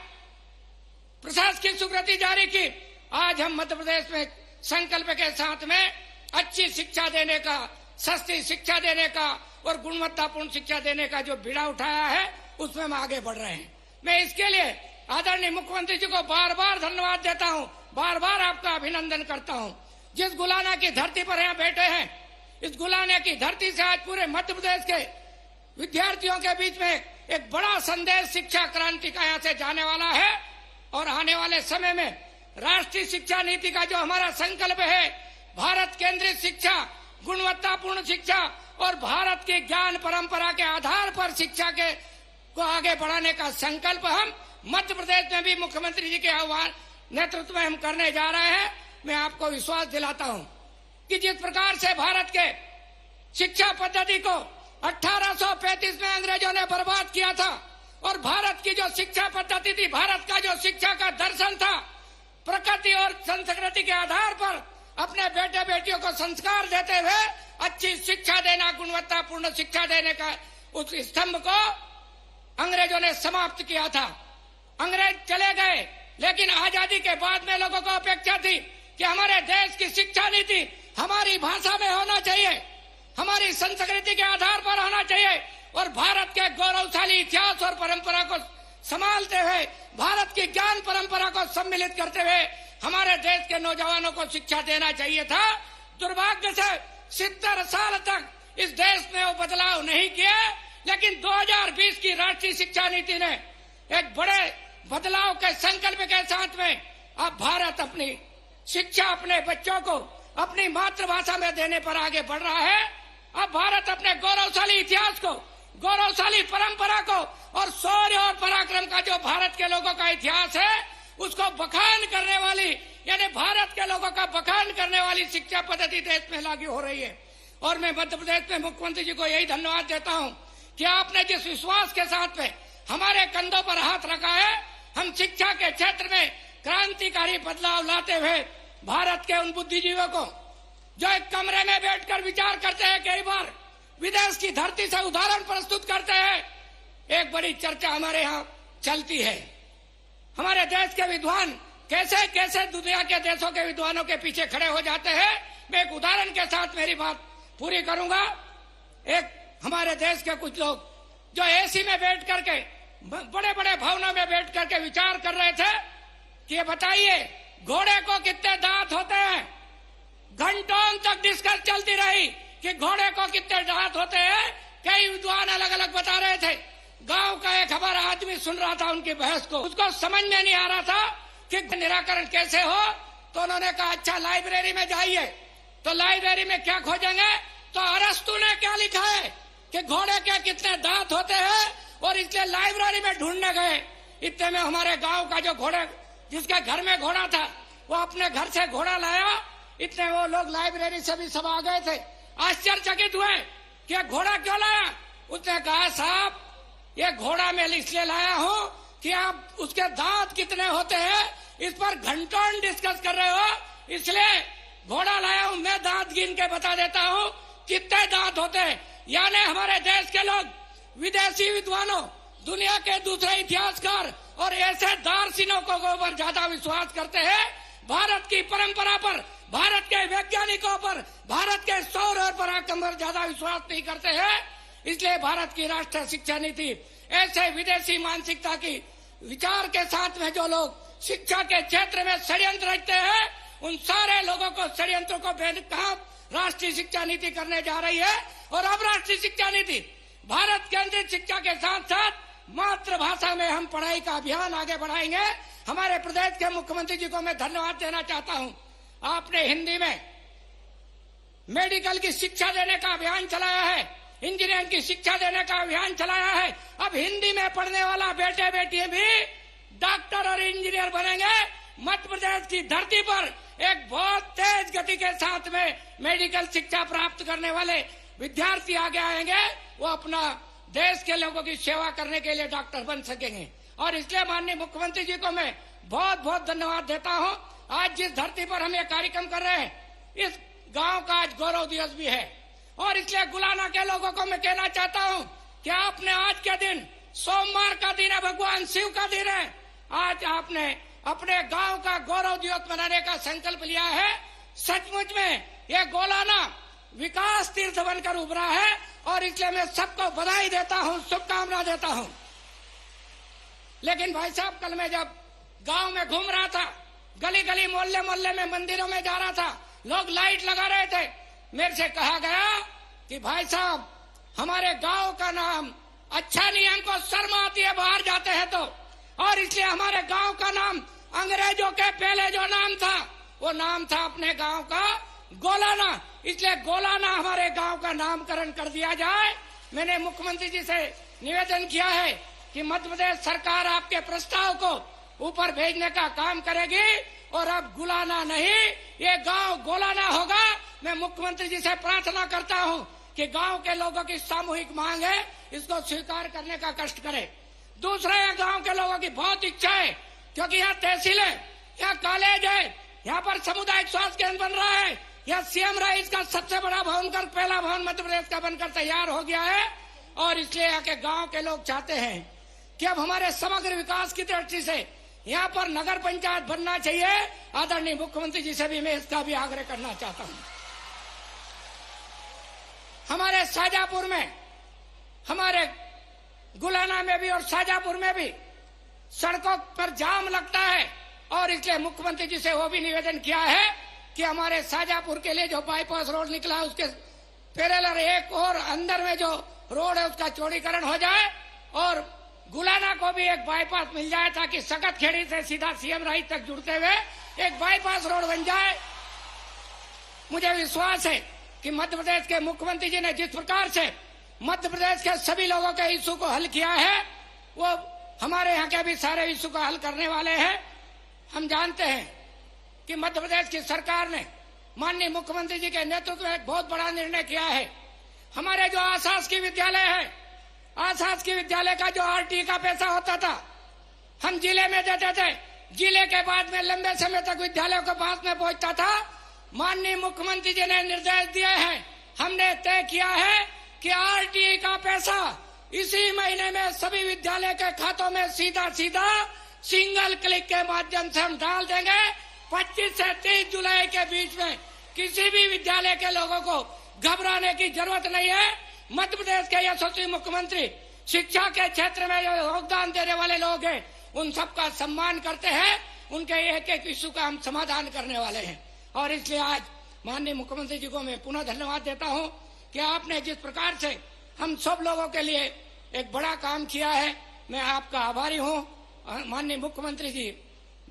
प्रशासकीय स्वीकृति जारी की, आज हम मध्य प्रदेश में संकल्प के साथ में अच्छी शिक्षा देने का, सस्ती शिक्षा देने का और गुणवत्तापूर्ण शिक्षा देने का जो बीड़ा उठाया है उसमें हम आगे बढ़ रहे हैं। मैं इसके लिए आदरणीय मुख्यमंत्री जी को बार बार धन्यवाद देता हूं, बार बार आपका अभिनंदन करता हूं। जिस गुलाना की धरती पर यहाँ बैठे हैं, इस गुलाने की धरती से आज पूरे मध्य प्रदेश के विद्यार्थियों के बीच में एक बड़ा संदेश शिक्षा क्रांति का यहाँ से जाने वाला है। और आने वाले समय में राष्ट्रीय शिक्षा नीति का जो हमारा संकल्प है, भारत केंद्रित शिक्षा, गुणवत्तापूर्ण शिक्षा और भारत की ज्ञान परंपरा के आधार पर शिक्षा के को आगे बढ़ाने का संकल्प हम मध्य प्रदेश में भी मुख्यमंत्री जी के आह्वान नेतृत्व में हम करने जा रहे हैं। मैं आपको विश्वास दिलाता हूं कि जिस प्रकार से भारत के शिक्षा पद्धति को 1835 में अंग्रेजों ने बर्बाद किया था और भारत की जो शिक्षा पद्धति थी, भारत का जो शिक्षा का दर्शन था, प्रकृति और संस्कृति के आधार पर अपने बेटे बेटियों को संस्कार देते हुए अच्छी शिक्षा देना, गुणवत्तापूर्ण शिक्षा देने का उस स्तंभ को अंग्रेजों ने समाप्त किया था। अंग्रेज चले गए, लेकिन आजादी के बाद में लोगों को अपेक्षा थी कि हमारे देश की शिक्षा नीति हमारी भाषा में होना चाहिए, हमारी संस्कृति के आधार पर होना चाहिए और भारत के गौरवशाली इतिहास और परंपरा को संभालते हुए, भारत की ज्ञान परंपरा को सम्मिलित करते हुए हमारे देश के नौजवानों को शिक्षा देना चाहिए था। दुर्भाग्य से 70 साल तक इस देश में वो बदलाव नहीं किए, लेकिन 2020 की राष्ट्रीय शिक्षा नीति ने एक बड़े बदलाव के संकल्प के साथ में अब भारत अपनी शिक्षा अपने बच्चों को अपनी मातृभाषा में देने पर आगे बढ़ रहा है। अब भारत अपने गौरवशाली इतिहास को, गौरवशाली परंपरा को और शौर्य और पराक्रम का जो भारत के लोगों का इतिहास है उसको बखान करने वाली, यानी भारत के लोगों का बखान करने वाली शिक्षा पद्धति देश में लागू हो रही है। और मैं मध्य प्रदेश में मुख्यमंत्री जी को यही धन्यवाद देता हूं कि आपने जिस विश्वास के साथ में हमारे कंधों पर हाथ रखा है, हम शिक्षा के क्षेत्र में क्रांतिकारी बदलाव लाते हुए भारत के उन बुद्धिजीवियों को जो एक कमरे में बैठकर विचार करते हैं, कई बार विदेश की धरती से उदाहरण प्रस्तुत करते हैं, एक बड़ी चर्चा हमारे यहाँ चलती है। हमारे देश के विद्वान कैसे कैसे दुनिया के देशों के विद्वानों के पीछे खड़े हो जाते हैं। मैं एक उदाहरण के साथ मेरी बात पूरी करूंगा। एक हमारे देश के कुछ लोग जो एसी में बैठ करके बड़े बड़े भवनों में बैठ करके विचार कर रहे थे कि ये बताइए घोड़े को कितने दांत होते हैं। घंटों तक डिस्कस चलती रही कि घोड़े को कितने दांत होते हैं। कई विद्वान अलग अलग बता रहे थे। गांव का एक हमारा आदमी सुन रहा था उनकी बहस को, उसको समझ में नहीं आ रहा था कि निराकरण कैसे हो। तो उन्होंने कहा अच्छा लाइब्रेरी में जाइए। तो लाइब्रेरी में क्या खोजेंगे, तो अरस्तु ने क्या लिखा है कि घोड़े के कितने दांत होते हैं, और इसलिए लाइब्रेरी में ढूंढने गए। इतने में हमारे गांव का जो घोड़े, जिसके घर में घोड़ा था, वो अपने घर से घोड़ा लाया। इतने वो लोग लाइब्रेरी से भी सब आ गए थे, आश्चर्यचकित हुए कि घोड़ा क्यों लाया। उसने कहा साहब ये घोड़ा मैं इसलिए लाया हूँ कि आप उसके दांत कितने होते हैं इस पर घंटों डिस्कस कर रहे हो, इसलिए घोड़ा लाया हूँ। मैं दांत गिन के बता देता हूँ कितने दांत होते हैं। यानी हमारे देश के लोग विदेशी विद्वानों, दुनिया के दूसरे इतिहासकार और ऐसे दार्शनिकों के ऊपर ज्यादा विश्वास करते हैं। भारत की परंपरा पर, भारत के वैज्ञानिकों पर, भारत के सौर और पराक्रम पर ज्यादा विश्वास नहीं करते हैं। इसलिए भारत की राष्ट्रीय शिक्षा नीति ऐसे विदेशी मानसिकता की विचार के साथ में जो लोग शिक्षा के क्षेत्र में षड्यंत्र रचते हैं, उन सारे लोगों को, षड्यंत्रों को बेनकाब राष्ट्रीय शिक्षा नीति करने जा रही है। और अब राष्ट्रीय शिक्षा नीति भारत केंद्रित शिक्षा के साथ साथ मातृभाषा में हम पढ़ाई का अभियान आगे बढ़ाएंगे। हमारे प्रदेश के मुख्यमंत्री जी को मैं धन्यवाद देना चाहता हूं। आपने हिंदी में मेडिकल की शिक्षा देने का अभियान चलाया है, इंजीनियरिंग की शिक्षा देने का अभियान चलाया है। अब हिंदी में पढ़ने वाला बेटे बेटियां भी डॉक्टर और इंजीनियर बनेंगे। मध्य प्रदेश की धरती पर एक बहुत तेज गति के साथ में मेडिकल शिक्षा प्राप्त करने वाले विद्यार्थी आगे आएंगे। वो अपना देश के लोगों की सेवा करने के लिए डॉक्टर बन सकेंगे। और इसलिए माननीय मुख्यमंत्री जी को मैं बहुत बहुत धन्यवाद देता हूं। आज जिस धरती पर हम ये कार्यक्रम कर रहे हैं, इस गांव का आज गौरव दिवस भी है। और इसलिए गुलाना के लोगों को मैं कहना चाहता हूं कि आपने आज के दिन, सोमवार का दिन है, भगवान शिव का दिन है, आज आपने अपने गांव का गौरव दिवस मनाने का संकल्प लिया है। सचमुच में ये गोलाना विकास तीर्थ बनकर उभरा है। और इसलिए मैं सबको बधाई देता हूं, शुभकामना देता हूं। लेकिन भाई साहब, कल मैं जब गांव में घूम रहा था, गली गली मोहल्ले मोहल्ले में मंदिरों में जा रहा था, लोग लाइट लगा रहे थे। मेरे से कहा गया कि भाई साहब हमारे गांव का नाम अच्छा नहीं, हमको शर्म आती है बाहर जाते हैं तो। और इसलिए हमारे गांव का नाम अंग्रेजों के पहले जो नाम था, वो नाम था अपने गांव का गोलाना। इसलिए गोलाना हमारे गांव का नामकरण कर दिया जाए। मैंने मुख्यमंत्री जी से निवेदन किया है कि मध्य प्रदेश सरकार आपके प्रस्ताव को ऊपर भेजने का काम करेगी। और अब गुलाना नहीं, ये गांव गोलाना होगा। मैं मुख्यमंत्री जी से प्रार्थना करता हूं कि गांव के लोगों की सामूहिक मांग है, इसको स्वीकार करने का कष्ट करें। दूसरा, यहाँ गांव के लोगों की बहुत इच्छा है, क्योंकि यहाँ तहसील है, यहाँ कॉलेज है, यहाँ पर सामुदायिक स्वास्थ्य केंद्र बन रहा है, यहाँ सीएम राइस का सबसे बड़ा भवन कर, पहला भवन मध्य प्रदेश का बनकर तैयार हो गया है। और इसलिए यहाँ के गांव के लोग चाहते हैं कि अब हमारे समग्र विकास की दृष्टि से यहाँ पर नगर पंचायत बनना चाहिए। आदरणीय मुख्यमंत्री जी से भी मैं इसका भी आग्रह करना चाहता हूँ। हमारे शाजापुर में, हमारे गुलाना में भी और शाजापुर में भी सड़कों पर जाम लगता है। और इसलिए मुख्यमंत्री जी से वो भी निवेदन किया है कि हमारे शाजापुर के लिए जो बाईपास रोड निकला है, उसके पैरेलल एक और अंदर में जो रोड है उसका चौड़ीकरण हो जाए और गुलाना को भी एक बाईपास मिल जाए, ताकि सकत खेड़ी से सीधा सीएम राइस तक जुड़ते हुए एक बाईपास रोड बन जाए। मुझे विश्वास है कि मध्य प्रदेश के मुख्यमंत्री जी ने जिस प्रकार से मध्य प्रदेश के सभी लोगों के इशू को हल किया है, वो हमारे यहाँ के भी सारे इशू को हल करने वाले हैं। हम जानते हैं कि मध्य प्रदेश की सरकार ने माननीय मुख्यमंत्री जी के नेतृत्व में एक बहुत बड़ा निर्णय किया है। हमारे जो आशासकीय विद्यालय है, आशासकीय विद्यालय का जो आरटी का पैसा होता था, हम जिले में देते थे, जिले के बाद में लंबे समय तक विद्यालयों के पास में पहुंचता था। माननीय मुख्यमंत्री जी ने निर्देश दिए हैं, हमने तय किया है कि आरटीई का पैसा इसी महीने में सभी विद्यालय के खातों में सीधा सीधा सिंगल क्लिक के माध्यम से हम डाल देंगे। 25 से 30 जुलाई के बीच में किसी भी विद्यालय के लोगों को घबराने की जरूरत नहीं है। मध्य प्रदेश के यशस्वी मुख्यमंत्री शिक्षा के क्षेत्र में जो योगदान देने वाले लोग हैं उन सबका सम्मान करते हैं, उनके एक एक इश्यू का हम समाधान करने वाले हैं। और इसलिए आज माननीय मुख्यमंत्री जी को मैं पुनः धन्यवाद देता हूं कि आपने जिस प्रकार से हम सब लोगों के लिए एक बड़ा काम किया है, मैं आपका आभारी हूं। माननीय मुख्यमंत्री जी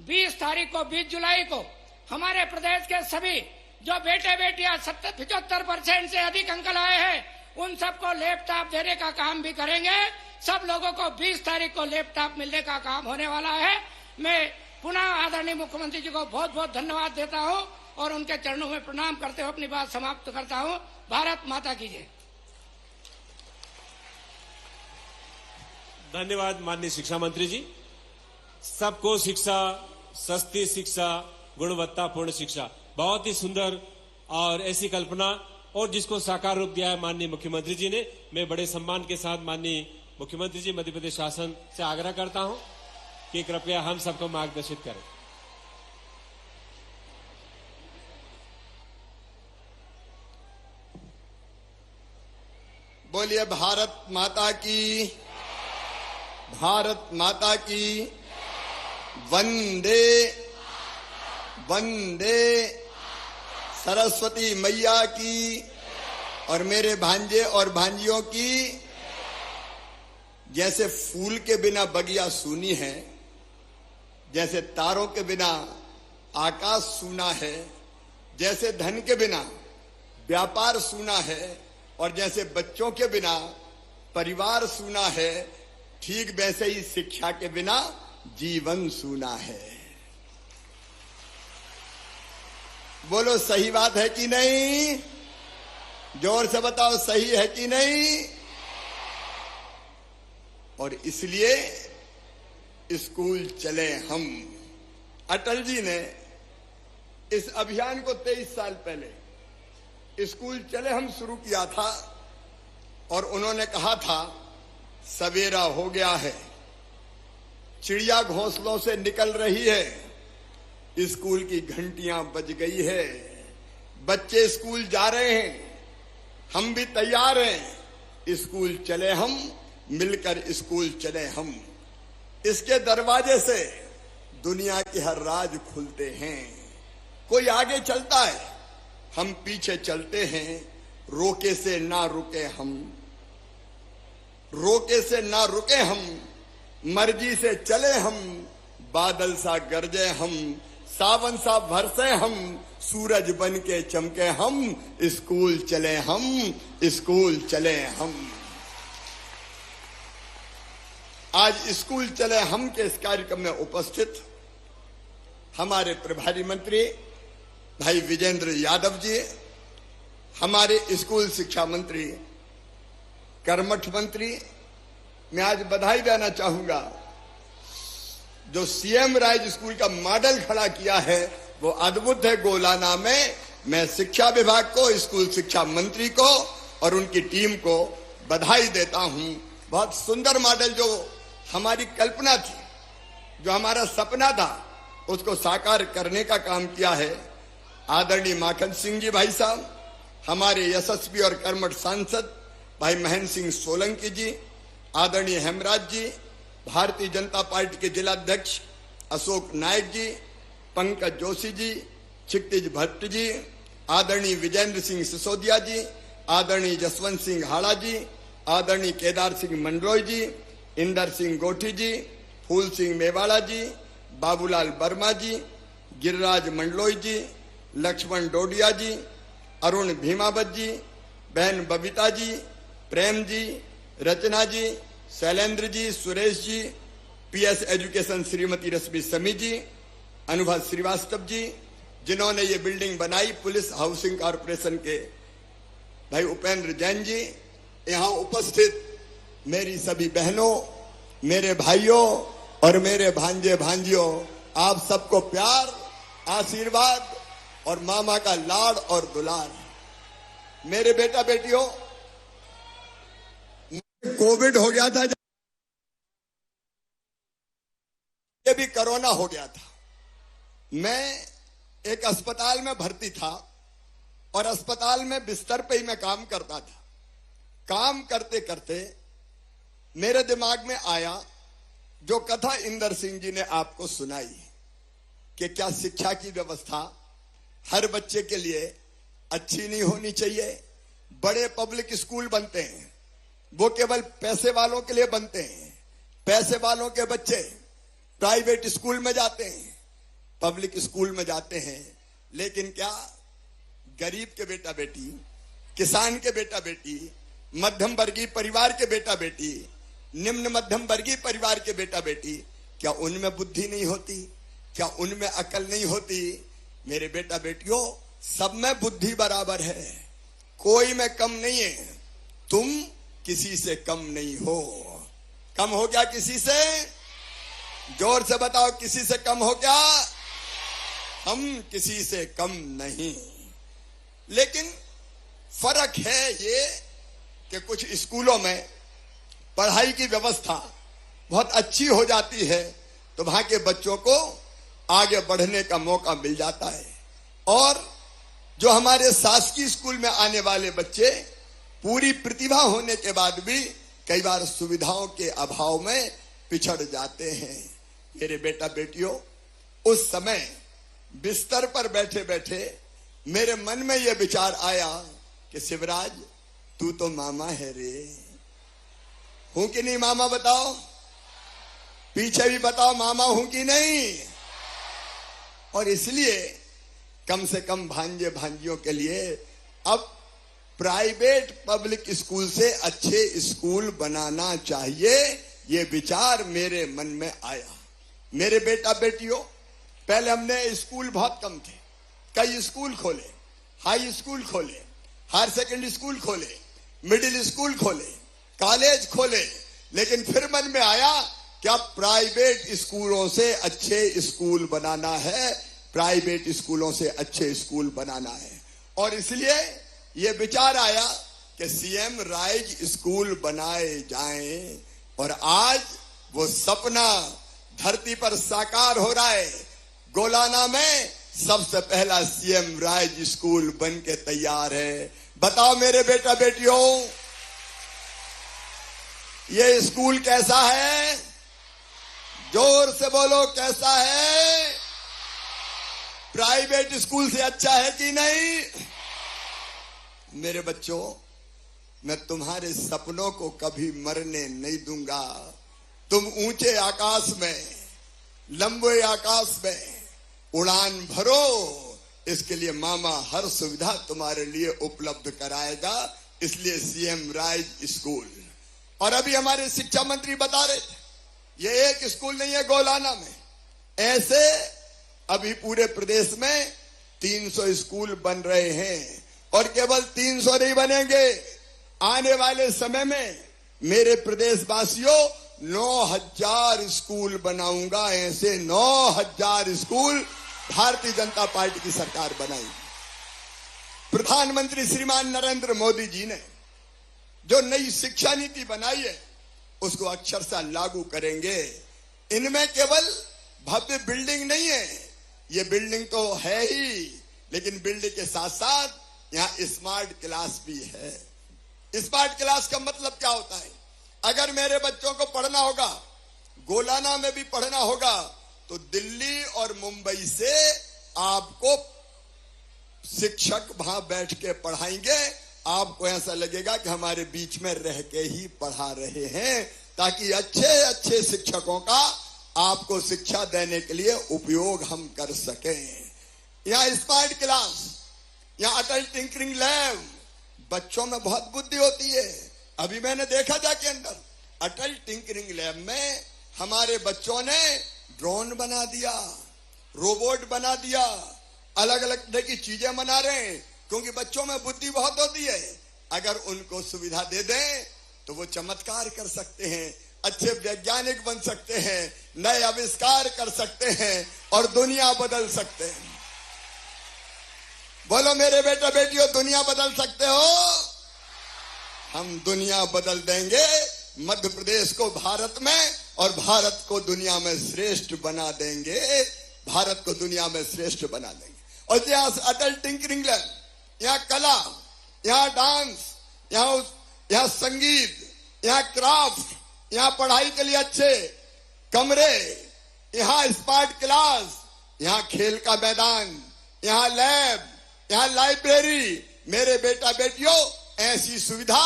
20 जुलाई को हमारे प्रदेश के सभी जो बेटे बेटियां 75% से अधिक अंक लाए हैं उन सबको लैपटॉप देने का काम भी करेंगे। सब लोगों को 20 तारीख को लैपटॉप मिलने का काम होने वाला है। मैं पुनः आदरणीय मुख्यमंत्री जी को बहुत बहुत धन्यवाद देता हूं और उनके चरणों में प्रणाम करते हुए अपनी बात समाप्त करता हूं। भारत माता की जय। धन्यवाद माननीय शिक्षा मंत्री जी। सबको शिक्षा, सस्ती शिक्षा, गुणवत्तापूर्ण शिक्षा, बहुत ही सुंदर और ऐसी कल्पना और जिसको साकार रूप दिया है माननीय मुख्यमंत्री जी ने। मैं बड़े सम्मान के साथ माननीय मुख्यमंत्री जी मध्य प्रदेश शासन से आग्रह करता हूं कि कृपया हम सबको मार्गदर्शित करें। बोलिए भारत माता की, भारत माता की, वंदे वंदे सरस्वती मैया की और मेरे भांजे और भांजियों की। जैसे फूल के बिना बगिया सूनी है, जैसे तारों के बिना आकाश सूना है, जैसे धन के बिना व्यापार सूना है और जैसे बच्चों के बिना परिवार सूना है, ठीक वैसे ही शिक्षा के बिना जीवन सूना है। बोलो सही बात है कि नहीं? जोर से बताओ सही है कि नहीं? और इसलिए स्कूल चले हम। अटल जी ने इस अभियान को 23 साल पहले स्कूल चले हम शुरू किया था और उन्होंने कहा था सवेरा हो गया है, चिड़िया घोंसलों से निकल रही है, स्कूल की घंटियां बज गई है, बच्चे स्कूल जा रहे हैं, हम भी तैयार हैं, स्कूल चले हम, मिलकर स्कूल चले हम। इसके दरवाजे से दुनिया के हर राज खुलते हैं। कोई आगे चलता है, हम पीछे चलते हैं, रोके से ना रुके हम, रोके से ना रुके हम, मर्जी से चले हम, बादल सा गरजे हम, सावन सा बरसे हम, सूरज बन के चमके हम, स्कूल चले हम, स्कूल चले हम। आज स्कूल चले हम के इस कार्यक्रम में उपस्थित हमारे प्रभारी मंत्री भाई विजेंद्र यादव जी, हमारे स्कूल शिक्षा मंत्री कर्मठ मंत्री, मैं आज बधाई देना चाहूंगा। जो सीएम राइज स्कूल का मॉडल खड़ा किया है वो अद्भुत है गोलाना में। मैं शिक्षा विभाग को, स्कूल शिक्षा मंत्री को और उनकी टीम को बधाई देता हूं। बहुत सुंदर मॉडल, जो हमारी कल्पना थी, जो हमारा सपना था, उसको साकार करने का काम किया है आदरणीय माखन सिंह जी भाई साहब, हमारे यशस्वी और कर्मठ सांसद भाई महेंद्र सिंह सोलंकी जी, आदरणीय हेमराज जी, भारतीय जनता पार्टी के जिलाध्यक्ष अशोक नायक जी, पंकज जोशी जी, क्षितिज भट्ट जी, आदरणीय विजेंद्र सिंह सिसोदिया जी, आदरणीय जसवंत सिंह हाड़ा जी, आदरणीय केदार सिंह मंडलोई जी, इंदर सिंह गोठी जी, फूल सिंह मेवाड़ा जी, बाबूलाल वर्मा जी, गिरिराज मंडलोई जी, लक्ष्मण डोडिया जी, अरुण भीमावत जी, बहन बबीता जी, प्रेम जी, रचना जी, शैलेंद्र जी, सुरेश जी, पीएस एजुकेशन श्रीमती रश्मि समी जी, अनुभव श्रीवास्तव जी, जिन्होंने ये बिल्डिंग बनाई, पुलिस हाउसिंग कॉर्पोरेशन के भाई उपेंद्र जैन जी, यहाँ उपस्थित मेरी सभी बहनों, मेरे भाइयों और मेरे भांजे भांजियों, आप सबको प्यार, आशीर्वाद और मामा का लाड और दुलार। मेरे बेटा बेटियों, कोविड हो गया था, ये भी कोरोना हो गया था। मैं एक अस्पताल में भर्ती था और अस्पताल में बिस्तर पे ही मैं काम करता था। काम करते करते मेरे दिमाग में आया जो कथा इंदर सिंह जी ने आपको सुनाई कि क्या शिक्षा की व्यवस्था हर बच्चे के लिए अच्छी नहीं होनी चाहिए। बड़े पब्लिक स्कूल बनते हैं, वो केवल पैसे वालों के लिए बनते हैं। पैसे वालों के बच्चे प्राइवेट स्कूल में जाते हैं, पब्लिक स्कूल में जाते हैं, लेकिन क्या गरीब के बेटा बेटी, किसान के बेटा बेटी, मध्यम वर्गीय परिवार के बेटा बेटी, निम्न मध्यम वर्गीय परिवार के बेटा बेटी, क्या उनमें बुद्धि नहीं होती? क्या उनमें अकल नहीं होती? मेरे बेटा बेटियों, सब में बुद्धि बराबर है, कोई में कम नहीं है। तुम किसी से कम नहीं हो। कम हो क्या किसी से? जोर से बताओ, किसी से कम हो क्या? हम किसी से कम नहीं। लेकिन फर्क है ये कि कुछ स्कूलों में पढ़ाई की व्यवस्था बहुत अच्छी हो जाती है तो वहां के बच्चों को आगे बढ़ने का मौका मिल जाता है, और जो हमारे शासकीय स्कूल में आने वाले बच्चे पूरी प्रतिभा होने के बाद भी कई बार सुविधाओं के अभाव में पिछड़ जाते हैं। मेरे बेटा बेटियों, उस समय बिस्तर पर बैठे बैठे मेरे मन में यह विचार आया कि शिवराज, तू तो मामा है रे। हूं कि नहीं मामा? बताओ, पीछे भी बताओ, मामा हूं कि नहीं? और इसलिए कम से कम भांजे भांजियों के लिए अब प्राइवेट पब्लिक स्कूल से अच्छे स्कूल बनाना चाहिए, ये विचार मेरे मन में आया। मेरे बेटा बेटियों, पहले हमने स्कूल बहुत कम थे, कई स्कूल खोले, हाई स्कूल खोले, हायर सेकेंडरी स्कूल खोले, मिडिल स्कूल खोले, कॉलेज खोले, लेकिन फिर मन में आया कि अब प्राइवेट स्कूलों से अच्छे स्कूल बनाना है, प्राइवेट स्कूलों से अच्छे स्कूल बनाना है। और इसलिए यह विचार आया कि सीएम राइज स्कूल बनाए जाएं, और आज वो सपना धरती पर साकार हो रहा है। गोलाना में सबसे पहला सीएम राइज स्कूल बन के तैयार है। बताओ मेरे बेटा बेटियों, ये स्कूल कैसा है? जोर से बोलो, कैसा है? प्राइवेट स्कूल से अच्छा है कि नहीं? मेरे बच्चों, मैं तुम्हारे सपनों को कभी मरने नहीं दूंगा। तुम ऊंचे आकाश में, लंबे आकाश में उड़ान भरो, इसके लिए मामा हर सुविधा तुम्हारे लिए उपलब्ध कराएगा। इसलिए सीएम राइज स्कूल। और अभी हमारे शिक्षा मंत्री बता रहे थे, ये एक स्कूल नहीं है गोलाना में, ऐसे अभी पूरे प्रदेश में 300 स्कूल बन रहे हैं। और केवल 300 नहीं बनेंगे, आने वाले समय में मेरे प्रदेश वासियों 9000 स्कूल बनाऊंगा। ऐसे 9000 स्कूल भारतीय जनता पार्टी की सरकार बनाएगी। प्रधानमंत्री श्रीमान नरेंद्र मोदी जी ने जो नई शिक्षा नीति बनाई है उसको अक्षरशः लागू करेंगे। इनमें केवल भव्य बिल्डिंग नहीं है, ये बिल्डिंग तो है ही, लेकिन बिल्डिंग के साथ साथ यहाँ स्मार्ट क्लास भी है। स्मार्ट क्लास का मतलब क्या होता है? अगर मेरे बच्चों को पढ़ना होगा, गोलाना में भी पढ़ना होगा, तो दिल्ली और मुंबई से आपको शिक्षक वहां बैठ के पढ़ाएंगे। आपको ऐसा लगेगा कि हमारे बीच में रह के ही पढ़ा रहे हैं, ताकि अच्छे अच्छे शिक्षकों का आपको शिक्षा देने के लिए उपयोग हम कर सकें। यहाँ स्मार्ट क्लास, यहाँ अटल टिंकरिंग लैब, बच्चों में बहुत बुद्धि होती है। अभी मैंने देखा जाके अंदर अटल टिंकरिंग लैब में हमारे बच्चों ने ड्रोन बना दिया, रोबोट बना दिया, अलग अलग तरह की चीजें बना रहे हैं, क्योंकि बच्चों में बुद्धि बहुत होती है। अगर उनको सुविधा दे दें तो वो चमत्कार कर सकते हैं, अच्छे वैज्ञानिक बन सकते हैं, नए आविष्कार कर सकते हैं और दुनिया बदल सकते हैं। बोलो मेरे बेटा बेटियों, दुनिया बदल सकते हो? हम दुनिया बदल देंगे, मध्य प्रदेश को भारत में और भारत को दुनिया में श्रेष्ठ बना देंगे, भारत को दुनिया में श्रेष्ठ बना देंगे। और यहाँ अटल टिंकरिंग लैब, यहाँ कला, यहाँ डांस, यहाँ यहाँ संगीत, यहाँ क्राफ्ट, यहाँ पढ़ाई के लिए अच्छे कमरे, यहाँ स्मार्ट क्लास, यहाँ खेल का मैदान, यहाँ लैब, यहाँ लाइब्रेरी। मेरे बेटा बेटियों, ऐसी सुविधा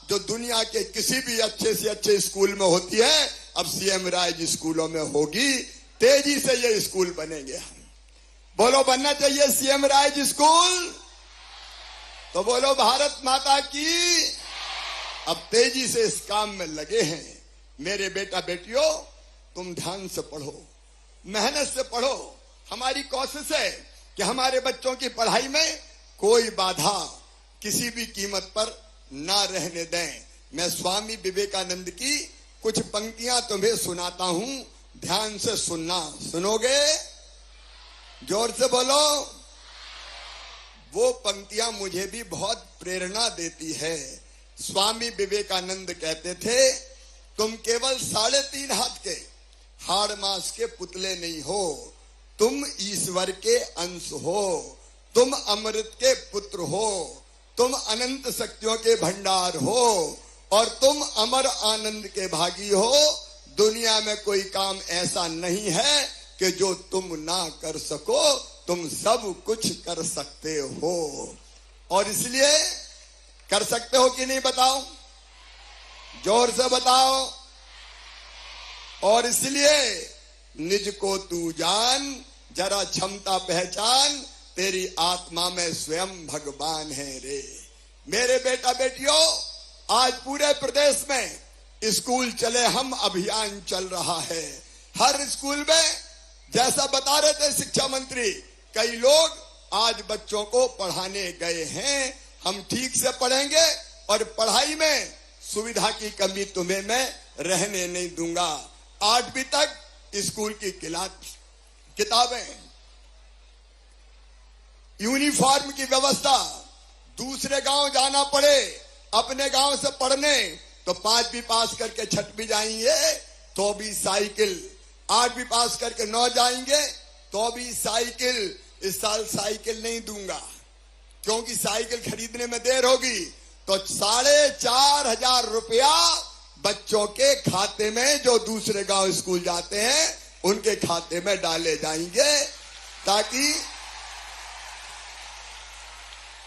जो दुनिया के किसी भी अच्छे से अच्छे स्कूल में होती है, अब सीएम राइज स्कूलों में होगी। तेजी से ये स्कूल बनेंगे। बोलो बनना चाहिए सीएम राइज स्कूल, तो बोलो भारत माता की। अब तेजी से इस काम में लगे हैं। मेरे बेटा बेटियों, तुम ध्यान से पढ़ो, मेहनत से पढ़ो। हमारी कोशिश है कि हमारे बच्चों की पढ़ाई में कोई बाधा किसी भी कीमत पर ना रहने दें। मैं स्वामी विवेकानंद की कुछ पंक्तियां तुम्हें सुनाता हूं, ध्यान से सुनना। सुनोगे? जोर से बोलो। वो पंक्तियां मुझे भी बहुत प्रेरणा देती है। स्वामी विवेकानंद कहते थे, तुम केवल 3.5 हाथ के हाड़ मांस के पुतले नहीं हो, तुम ईश्वर के अंश हो, तुम अमृत के पुत्र हो, तुम अनंत शक्तियों के भंडार हो और तुम अमर आनंद के भागी हो। दुनिया में कोई काम ऐसा नहीं है कि जो तुम ना कर सको, तुम सब कुछ कर सकते हो। और इसलिए कर सकते हो कि नहीं बताओ? जोर से बताओ। और इसलिए निज को तू जान, जरा क्षमता पहचान, तेरी आत्मा में स्वयं भगवान है रे। मेरे बेटा बेटियों, आज पूरे प्रदेश में स्कूल चले हम अभियान चल रहा है। हर स्कूल में, जैसा बता रहे थे शिक्षा मंत्री, कई लोग आज बच्चों को पढ़ाने गए हैं। हम ठीक से पढ़ेंगे और पढ़ाई में सुविधा की कमी तुम्हें मैं रहने नहीं दूंगा। 8वीं तक स्कूल की किताबें, यूनिफॉर्म की व्यवस्था, दूसरे गांव जाना पड़े अपने गांव से पढ़ने तो 5वीं पास करके 6वीं जाएंगे तो भी साइकिल, 8वीं पास करके 9 जाएंगे तो भी साइकिल। इस साल साइकिल नहीं दूंगा क्योंकि साइकिल खरीदने में देर होगी। तो 4,500 रुपया बच्चों के खाते में, जो दूसरे गांव स्कूल जाते हैं उनके खाते में डाले जाएंगे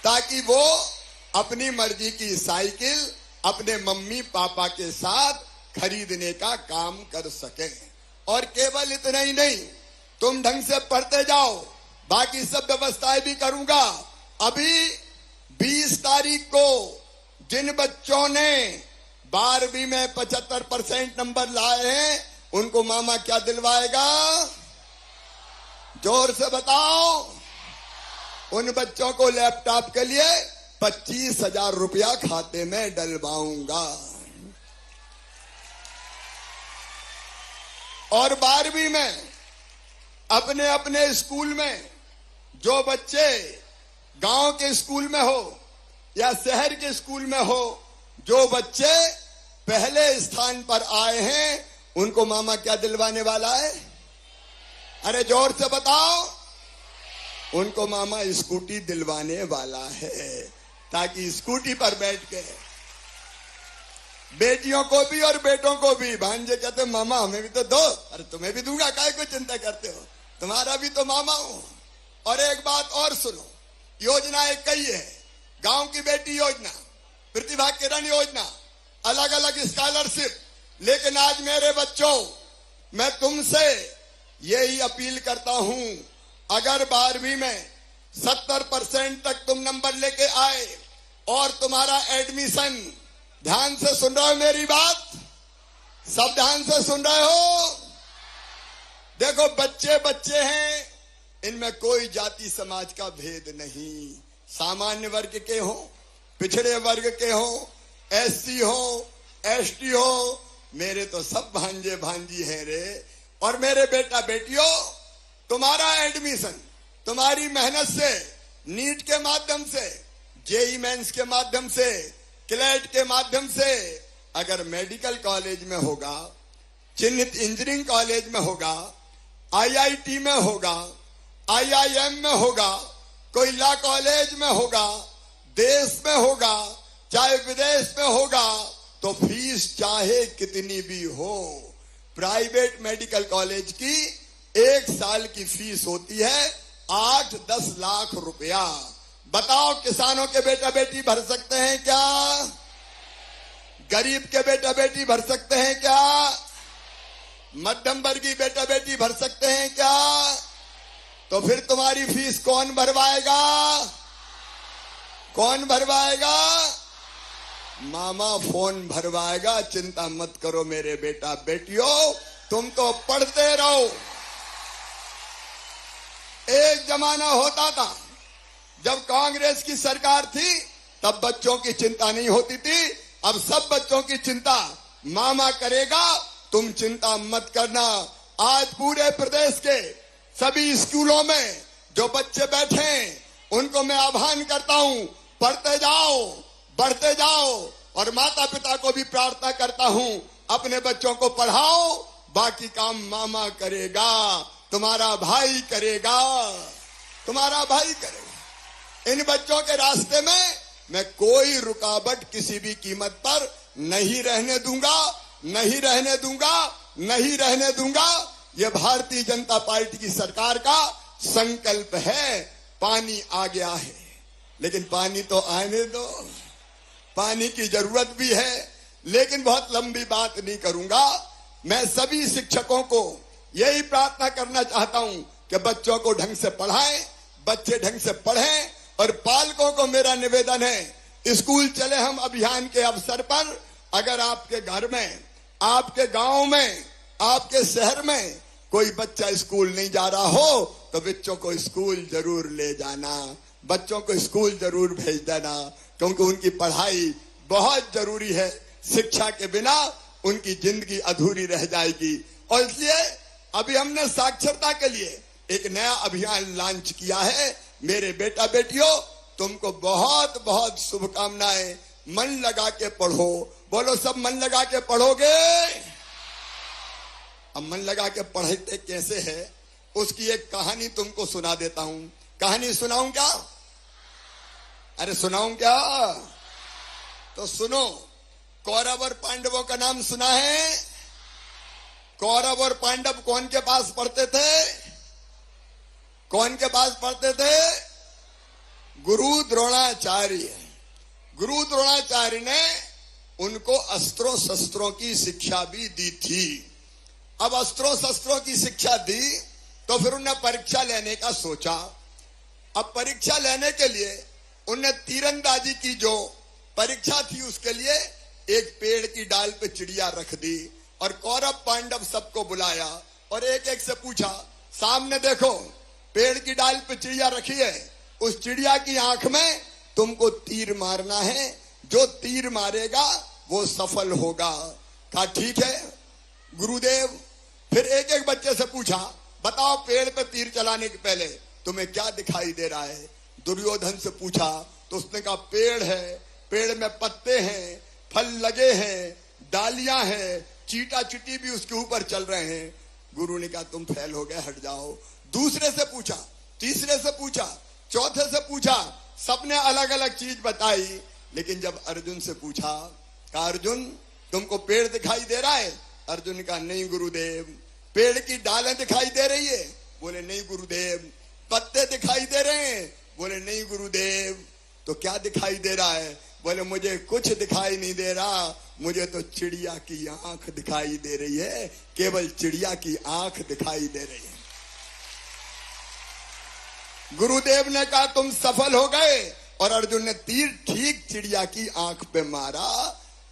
ताकि वो अपनी मर्जी की साइकिल अपने मम्मी पापा के साथ खरीदने का काम कर सकें। और केवल इतना ही नहीं, तुम ढंग से पढ़ते जाओ, बाकी सब व्यवस्थाएं भी करूंगा। अभी 20 तारीख को जिन बच्चों ने 12वीं में 75% नंबर लाए हैं, उनको मामा क्या दिलवाएगा? जोर से बताओ। उन बच्चों को लैपटॉप के लिए 25,000 रुपया खाते में डलवाऊंगा। और 12वीं में अपने अपने स्कूल में जो बच्चे गांव के स्कूल में हो या शहर के स्कूल में हो, जो बच्चे पहले स्थान पर आए हैं, उनको मामा क्या दिलवाने वाला है? अरे जोर से बताओ। उनको मामा स्कूटी दिलवाने वाला है, ताकि स्कूटी पर बैठ के बेटियों को भी और बेटों को भी, भांजे कहते मामा हमें भी तो दो। अरे तुम्हें भी दूंगा, काहे को चिंता करते हो, तुम्हारा भी तो मामा हूं। और एक बात और सुनो, योजना एक कई है, गांव की बेटी योजना, प्रतिभा किरण योजना, अलग अलग स्कॉलरशिप। लेकिन आज मेरे बच्चों, मैं तुमसे यही अपील करता हूं, अगर 12वीं में 70% तक तुम नंबर लेके आए और तुम्हारा एडमिशन, ध्यान से सुन रहे हो मेरी बात? सब ध्यान से सुन रहे हो? देखो बच्चे बच्चे हैं, इनमें कोई जाति समाज का भेद नहीं। सामान्य वर्ग के हो, पिछड़े वर्ग के हो, एससी हो, एसटी हो, मेरे तो सब भांजे भांजी हैं रे। और मेरे बेटा बेटियों, तुम्हारा एडमिशन तुम्हारी मेहनत से, नीट के माध्यम से, जेई मेंस के माध्यम से, क्लेट के माध्यम से, अगर मेडिकल कॉलेज में होगा, चिन्हित इंजीनियरिंग कॉलेज में होगा, आईआईटी में होगा, आईआईएम में होगा, कोई लॉ कॉलेज में होगा, देश में होगा, चाहे विदेश में होगा तो फीस चाहे कितनी भी हो। प्राइवेट मेडिकल कॉलेज की 1 साल की फीस होती है 8-10 लाख रुपया। बताओ, किसानों के बेटा बेटी भर सकते हैं क्या? गरीब के बेटा बेटी भर सकते हैं क्या? मध्यम वर्गीय बेटा बेटी भर सकते हैं क्या? तो फिर तुम्हारी फीस कौन भरवाएगा? कौन भरवाएगा? मामा फोन भरवाएगा। चिंता मत करो मेरे बेटा बेटियों, तुम तो पढ़ते रहो। एक जमाना होता था जब कांग्रेस की सरकार थी, तब बच्चों की चिंता नहीं होती थी। अब सब बच्चों की चिंता मामा करेगा, तुम चिंता मत करना। आज पूरे प्रदेश के सभी स्कूलों में जो बच्चे बैठे हैं, उनको मैं आह्वान करता हूं, पढ़ते जाओ, बढ़ते जाओ। और माता पिता को भी प्रार्थना करता हूं, अपने बच्चों को पढ़ाओ, बाकी काम मामा करेगा, तुम्हारा भाई करेगा, तुम्हारा भाई करेगा। इन बच्चों के रास्ते में मैं कोई रुकावट किसी भी कीमत पर नहीं रहने दूंगा, नहीं रहने दूंगा, नहीं रहने दूंगा। ये भारतीय जनता पार्टी की सरकार का संकल्प है। पानी आ गया है, लेकिन पानी तो आने दो। पानी की जरूरत भी है, लेकिन बहुत लंबी बात नहीं करूंगा। मैं सभी शिक्षकों को यही प्रार्थना करना चाहता हूं कि बच्चों को ढंग से पढ़ाएं, बच्चे ढंग से पढ़ें। और पालकों को मेरा निवेदन है, स्कूल चले हम अभियान के अवसर पर अगर आपके घर में, आपके गांव में, आपके शहर में कोई बच्चा स्कूल नहीं जा रहा हो, तो बच्चों को स्कूल जरूर ले जाना, बच्चों को स्कूल जरूर भेज देना, क्योंकि उनकी पढ़ाई बहुत जरूरी है। शिक्षा के बिना उनकी जिंदगी अधूरी रह जाएगी। और इसलिए अभी हमने साक्षरता के लिए एक नया अभियान लॉन्च किया है। मेरे बेटा बेटियों, तुमको बहुत बहुत शुभकामनाएं। मन लगा के पढ़ो। बोलो, सब मन लगा के पढ़ोगे? अब मन लगा के पढ़ते कैसे है, उसकी एक कहानी तुमको सुना देता हूं। कहानी सुनाऊं क्या? अरे सुनाऊं क्या? तो सुनो। कौरव और पांडवों का नाम सुना है? कौरव और पांडव कौन के पास पढ़ते थे? कौन के पास पढ़ते थे? गुरु द्रोणाचार्य। गुरु द्रोणाचार्य ने उनको अस्त्रों शस्त्रों की शिक्षा भी दी थी। अब अस्त्रों शस्त्रों की शिक्षा दी तो फिर उन्हें परीक्षा लेने का सोचा। अब परीक्षा लेने के लिए उन्हें तीरंदाजी की जो परीक्षा थी, उसके लिए एक पेड़ की डाल पे चिड़िया रख दी और कौरव पांडव सबको बुलाया और एक एक से पूछा, सामने देखो पेड़ की डाल पे चिड़िया रखी है, उस चिड़िया की आंख में तुमको तीर मारना है, जो तीर मारेगा वो सफल होगा। कहा ठीक है गुरुदेव। फिर एक एक बच्चे से पूछा, बताओ पेड़ पे तीर चलाने के पहले तुम्हें क्या दिखाई दे रहा है? दुर्योधन से पूछा तो उसने कहा पेड़ है, पेड़ में पत्ते हैं, फल लगे हैं, डालियां हैं, चीटा चिटी भी उसके ऊपर चल रहे हैं। गुरु ने कहा तुम फेल हो गए, हट जाओ। दूसरे से पूछा, तीसरे से पूछा, चौथे से पूछा, सबने अलग अलग चीज बताई। लेकिन जब अर्जुन से पूछा, कहा अर्जुन तुमको पेड़ दिखाई दे रहा है? अर्जुन ने कहा नहीं गुरुदेव। पेड़ की डालें दिखाई दे रही है? बोले नहीं गुरुदेव। पत्ते दिखाई दे रहे हैं? बोले नहीं गुरुदेव। तो क्या दिखाई दे रहा है? बोले मुझे कुछ दिखाई नहीं दे रहा, मुझे तो चिड़िया की आंख दिखाई दे रही है, केवल चिड़िया की आंख दिखाई दे रही है। गुरुदेव ने कहा तुम सफल हो गए और अर्जुन ने तीर ठीक चिड़िया की आंख पे मारा।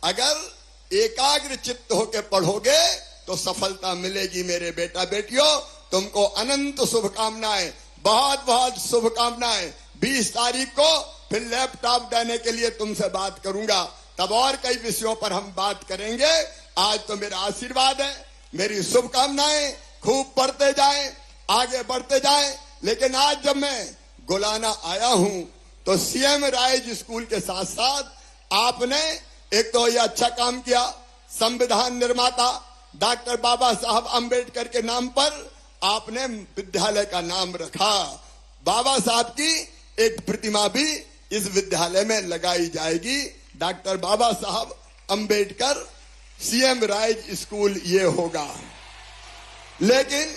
अगर एकाग्र चित्त होकर पढ़ोगे तो सफलता मिलेगी। मेरे बेटा बेटियों, तुमको अनंत शुभकामनाएं, बहुत बहुत शुभकामनाएं। 20 तारीख को फिर लैपटॉप देने के लिए तुमसे बात करूंगा, तब और कई विषयों पर हम बात करेंगे। आज तो मेरा आशीर्वाद है, मेरी शुभकामनाएं, खूब पढ़ते जाएं, आगे बढ़ते जाएं। लेकिन आज जब मैं गुलाना आया हूं तो सीएम राइज स्कूल के साथ साथ आपने एक तो ये अच्छा काम किया, संविधान निर्माता डॉक्टर बाबा साहब अंबेडकर के नाम पर आपने विद्यालय का नाम रखा। बाबा साहब की एक प्रतिमा भी इस विद्यालय में लगाई जाएगी। डॉक्टर बाबा साहब अंबेडकर सीएम राइज स्कूल ये होगा। लेकिन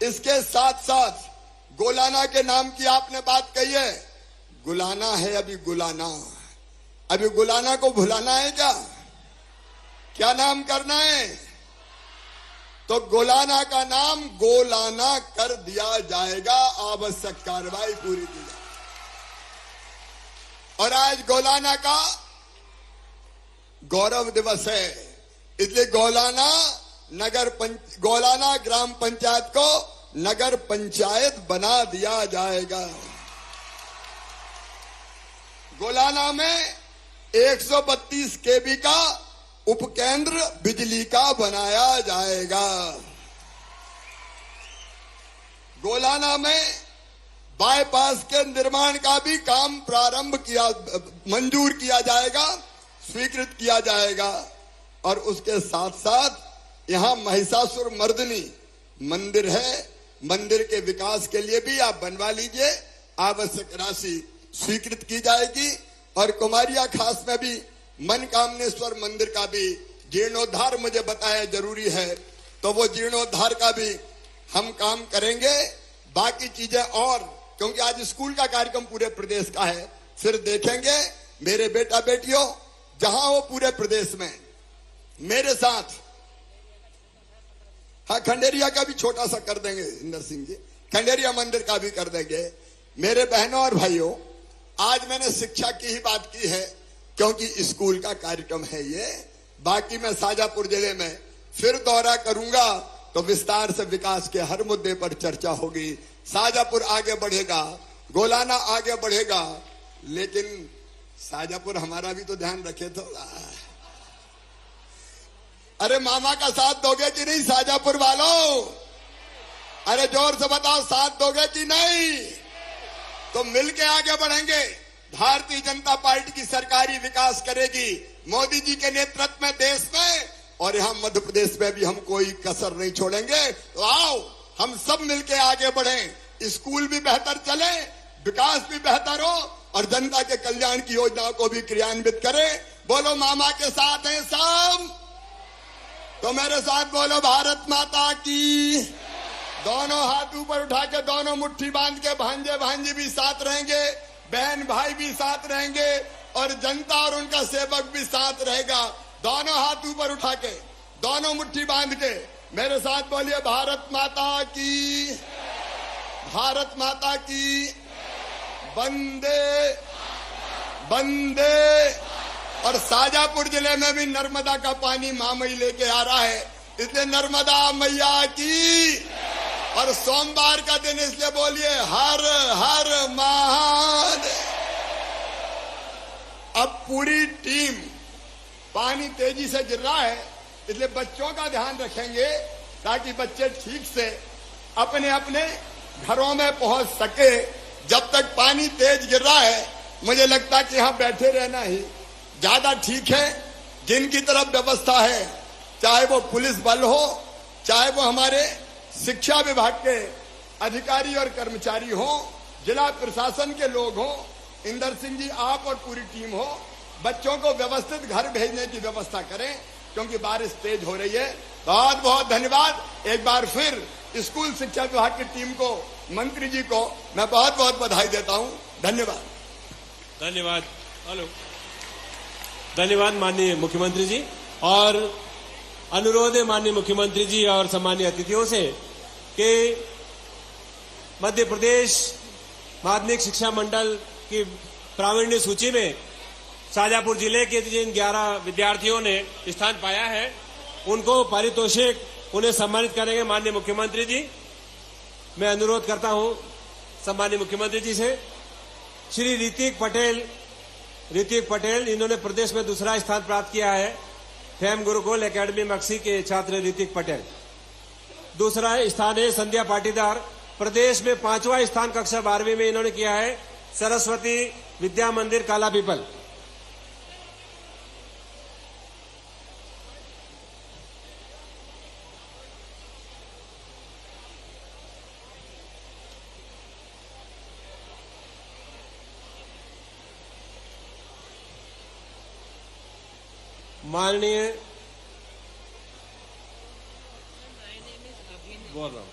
इसके साथ साथ गोलाना के नाम की आपने बात कही है, गुलाना है अभी गुलाना, अभी गुलाना को भुलाना है क्या नाम करना है? तो गोलाना का नाम गोलाना कर दिया जाएगा, आवश्यक कार्रवाई पूरी की जाएगी। और आज गोलाना का गौरव दिवस है, इसलिए गोलाना ग्राम पंचायत को नगर पंचायत बना दिया जाएगा। गोलाना में 132 केवी का उपकेंद्र बिजली का बनाया जाएगा। गोलाना में बाईपास के निर्माण का भी काम मंजूर किया जाएगा, स्वीकृत किया जाएगा। और उसके साथ साथ यहां महिषासुर मर्दिनी मंदिर है, मंदिर के विकास के लिए भी आप बनवा लीजिए, आवश्यक राशि स्वीकृत की जाएगी। और कुमारिया खास में भी मनकामनेश्वर मंदिर का भी जीर्णोद्धार मुझे बताया जरूरी है, तो वो जीर्णोद्धार का भी हम काम करेंगे। बाकी चीजें और, क्योंकि आज स्कूल का कार्यक्रम पूरे प्रदेश का है, फिर देखेंगे मेरे बेटा बेटियों जहां हो पूरे प्रदेश में मेरे साथ। हाँ, खंडेरिया का भी छोटा सा कर देंगे इंदर सिंह जी, खंडेरिया मंदिर का भी कर देंगे। मेरे बहनों और भाइयों, आज मैंने शिक्षा की ही बात की है क्योंकि स्कूल का कार्यक्रम है ये। बाकी मैं शाजापुर जिले में फिर दौरा करूंगा तो विस्तार से विकास के हर मुद्दे पर चर्चा होगी। शाजापुर आगे बढ़ेगा, गोलाना आगे बढ़ेगा, लेकिन शाजापुर हमारा भी तो ध्यान रखे थोड़ा। अरे मामा का साथ दोगे कि नहीं शाजापुर वालों? अरे जोर से बताओ, साथ दोगे कि नहीं? तो मिलके आगे बढ़ेंगे। भारतीय जनता पार्टी की सरकारी विकास करेगी मोदी जी के नेतृत्व में देश में, और यहां मध्य प्रदेश में भी हम कोई कसर नहीं छोड़ेंगे। तो आओ हम सब मिलके आगे बढ़ें, स्कूल भी बेहतर चले, विकास भी बेहतर हो और जनता के कल्याण की योजनाओं को भी क्रियान्वित करें। बोलो मामा के साथ हैं सब, तो मेरे साथ बोलो भारत माता की। दोनों हाथ ऊपर उठा के दोनों मुट्ठी बांध के, भांजे भांजी भी साथ रहेंगे, बहन भाई भी साथ रहेंगे और जनता और उनका सेवक भी साथ रहेगा। दोनों हाथ ऊपर उठा के, दोनों मुट्ठी बांध के मेरे साथ बोलिए भारत माता की, भारत माता की, वंदे वंदे। और शाजापुर जिले में भी नर्मदा का पानी मामई लेके आ रहा है, इसलिए नर्मदा मैया की। और सोमवार का दिन इसलिए बोलिए हर हर महादेव। अब पूरी टीम, पानी तेजी से गिर रहा है इसलिए बच्चों का ध्यान रखेंगे ताकि बच्चे ठीक से अपने अपने घरों में पहुंच सके। जब तक पानी तेज गिर रहा है मुझे लगता है कि यहां बैठे रहना ही ज्यादा ठीक है। जिनकी तरफ व्यवस्था है, चाहे वो पुलिस बल हो, चाहे वो हमारे शिक्षा विभाग के अधिकारी और कर्मचारी हो, जिला प्रशासन के लोग हो, इंदर सिंह जी आप और पूरी टीम हो, बच्चों को व्यवस्थित घर भेजने की व्यवस्था करें क्योंकि बारिश तेज हो रही है। बहुत बहुत धन्यवाद। एक बार फिर स्कूल शिक्षा विभाग की टीम को, मंत्री जी को मैं बहुत बहुत बधाई देता हूं। धन्यवाद। धन्यवाद। हेलो, धन्यवाद माननीय मुख्यमंत्री जी। और अनुरोध है माननीय मुख्यमंत्री जी और सम्मानीय अतिथियों से कि मध्य प्रदेश माध्यमिक शिक्षा मंडल की प्रावीण्य सूची में शाजापुर जिले के जिन 11 विद्यार्थियों ने स्थान पाया है उनको पारितोषिक उन्हें सम्मानित करेंगे माननीय मुख्यमंत्री जी। मैं अनुरोध करता हूं सम्मानीय मुख्यमंत्री जी से, श्री ऋतिक पटेल, इन्होंने प्रदेश में दूसरा स्थान प्राप्त किया है। फेम गुरुकुल एकेडमी मक्सी के छात्र ऋतिक पटेल। दूसरा स्थान है संध्या पाटीदार, प्रदेश में 5वां स्थान कक्षा 12वीं में इन्होंने किया है, सरस्वती विद्या मंदिर काला पीपल। माननीय बोल रहा हूं,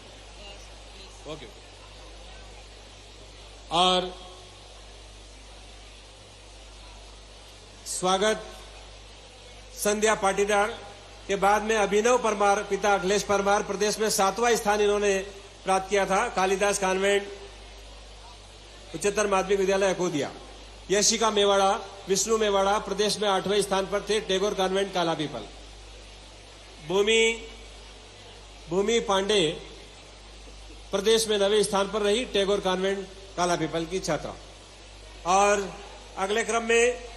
ओके, और स्वागत संध्या पाटीदार के बाद में अभिनव परमार, पिता अखिलेश परमार, प्रदेश में 7वां स्थान इन्होंने प्राप्त किया था कालिदास कॉन्वेंट उच्चतर माध्यमिक विद्यालय अकोदिया। यशिका मेवाड़ा, विष्णु मेवाड़ा प्रदेश में 8वें स्थान पर थे, टैगोर कॉन्वेंट कालापीपल। भूमि पांडे प्रदेश में 9वें स्थान पर रही, टैगोर कॉन्वेंट कालापीपल की छात्रा। और अगले क्रम में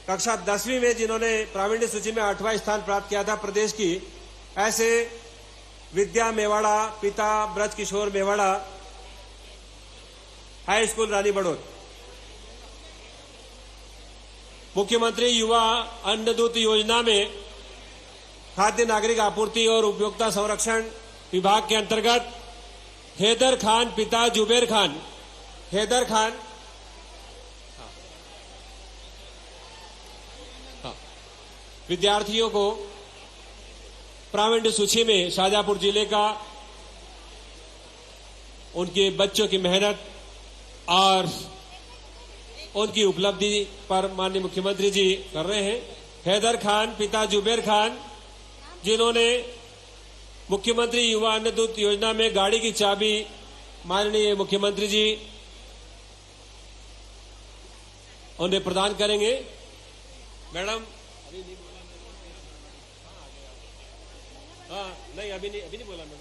कक्षा 10वीं में जिन्होंने प्रावीण्य सूची में 8वां स्थान प्राप्त किया था प्रदेश की, ऐसे विद्या मेवाड़ा, पिता ब्रज किशोर मेवाड़ा, हाई स्कूल रानी बड़ौद। मुख्यमंत्री युवा अन्नदूत योजना में खाद्य नागरिक आपूर्ति और उपभोक्ता संरक्षण विभाग के अंतर्गत हैदर खान पिता जुबेर खान, हैदर खान विद्यार्थियों को प्रावीण्य सूची में शाजापुर जिले का उनके बच्चों की मेहनत और उनकी उपलब्धि पर माननीय मुख्यमंत्री जी कर रहे हैं। हैदर खान पिता जुबेर खान, जिन्होंने मुख्यमंत्री युवा अन्नदूत योजना में गाड़ी की चाबी माननीय मुख्यमंत्री जी उन्हें प्रदान करेंगे। मैडम नहीं, अभी नहीं बोला मैंने।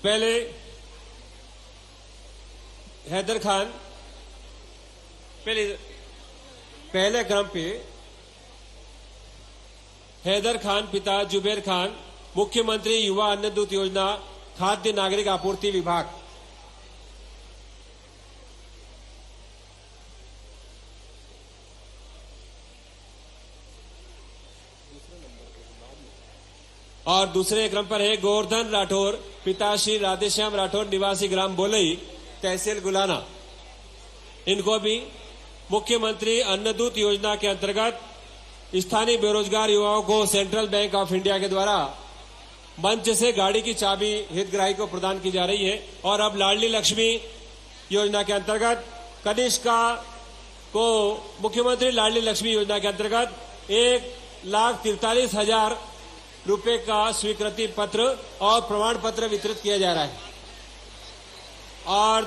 पहले हैदर खान पहले क्रम पे हैदर खान पिता जुबेर खान, मुख्यमंत्री युवा अन्नदूत योजना, खाद्य नागरिक आपूर्ति विभाग। और दूसरे क्रम पर है गोवर्धन राठौर, पिता श्री राधेश्याम राठौर, निवासी ग्राम बोलई, तहसील गुलाना। इनको भी मुख्यमंत्री अन्नदूत योजना के अंतर्गत स्थानीय बेरोजगार युवाओं को सेंट्रल बैंक ऑफ इंडिया के द्वारा मंच से गाड़ी की चाबी हितग्राही को प्रदान की जा रही है। और अब लाडली लक्ष्मी योजना के अंतर्गत कनिष्का को मुख्यमंत्री लाडली लक्ष्मी योजना के अंतर्गत 1,43,000 रुपए का स्वीकृति पत्र और प्रमाण पत्र वितरित किया जा रहा है। और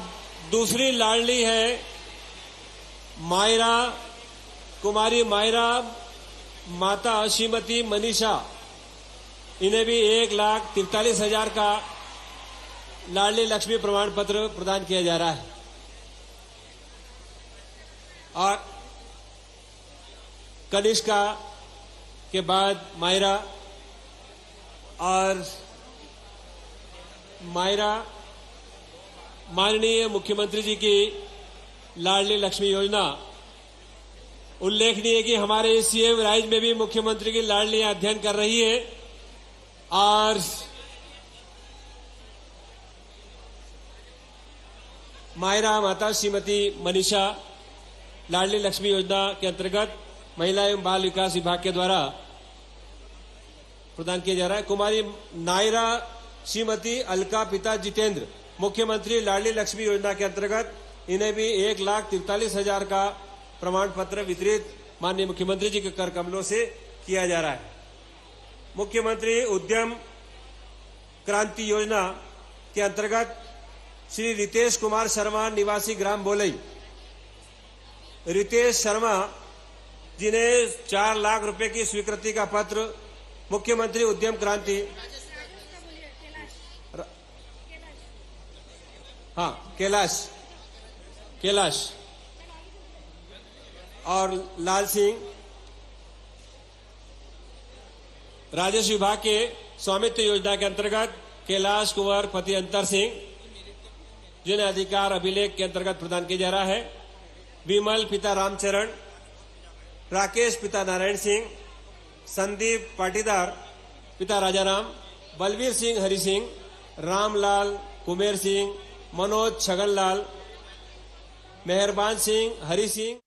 दूसरी लाडली है मायरा, कुमारी मायरा माता श्रीमती मनीषा, इन्हें भी 1,43,000 का लाडली लक्ष्मी प्रमाण पत्र प्रदान किया जा रहा है। और कनिष्का के बाद मायरा, और मायरा माननीय मुख्यमंत्री जी की लाडली लक्ष्मी योजना। उल्लेखनीय है कि हमारे सीएम राइज में भी मुख्यमंत्री की लाडली अध्ययन कर रही है। और मायरा माता श्रीमती मनीषा लाडली लक्ष्मी योजना के अंतर्गत महिला एवं बाल विकास विभाग के द्वारा प्रदान किया जा रहा है। कुमारी नायरा श्रीमती अलका पिता जितेंद्र, मुख्यमंत्री लाडली लक्ष्मी योजना के अंतर्गत इन्हें भी 1,43,000 का प्रमाण पत्र वितरित माननीय मुख्यमंत्री जी के कर कमलों से किया जा रहा है। मुख्यमंत्री उद्यम क्रांति योजना के अंतर्गत श्री रितेश कुमार शर्मा, निवासी ग्राम बोलई। रितेश शर्मा जिन्हें 4 लाख रुपए की स्वीकृति का पत्र मुख्यमंत्री उद्यम क्रांति, कैलाश और लाल सिंह, राजस्व विभाग के स्वामित्व योजना के अंतर्गत कैलाश कुंवर पति अंतर सिंह, जिन्हें अधिकार अभिलेख के अंतर्गत प्रदान किया जा रहा है। विमल पिता रामचरण, राकेश पिता नारायण सिंह, संदीप पाटीदार पिता राजाराम, बलवीर सिंह हरि सिंह, रामलाल कुमेर सिंह, मनोज छगनलाल, मेहरबान सिंह हरि सिंह।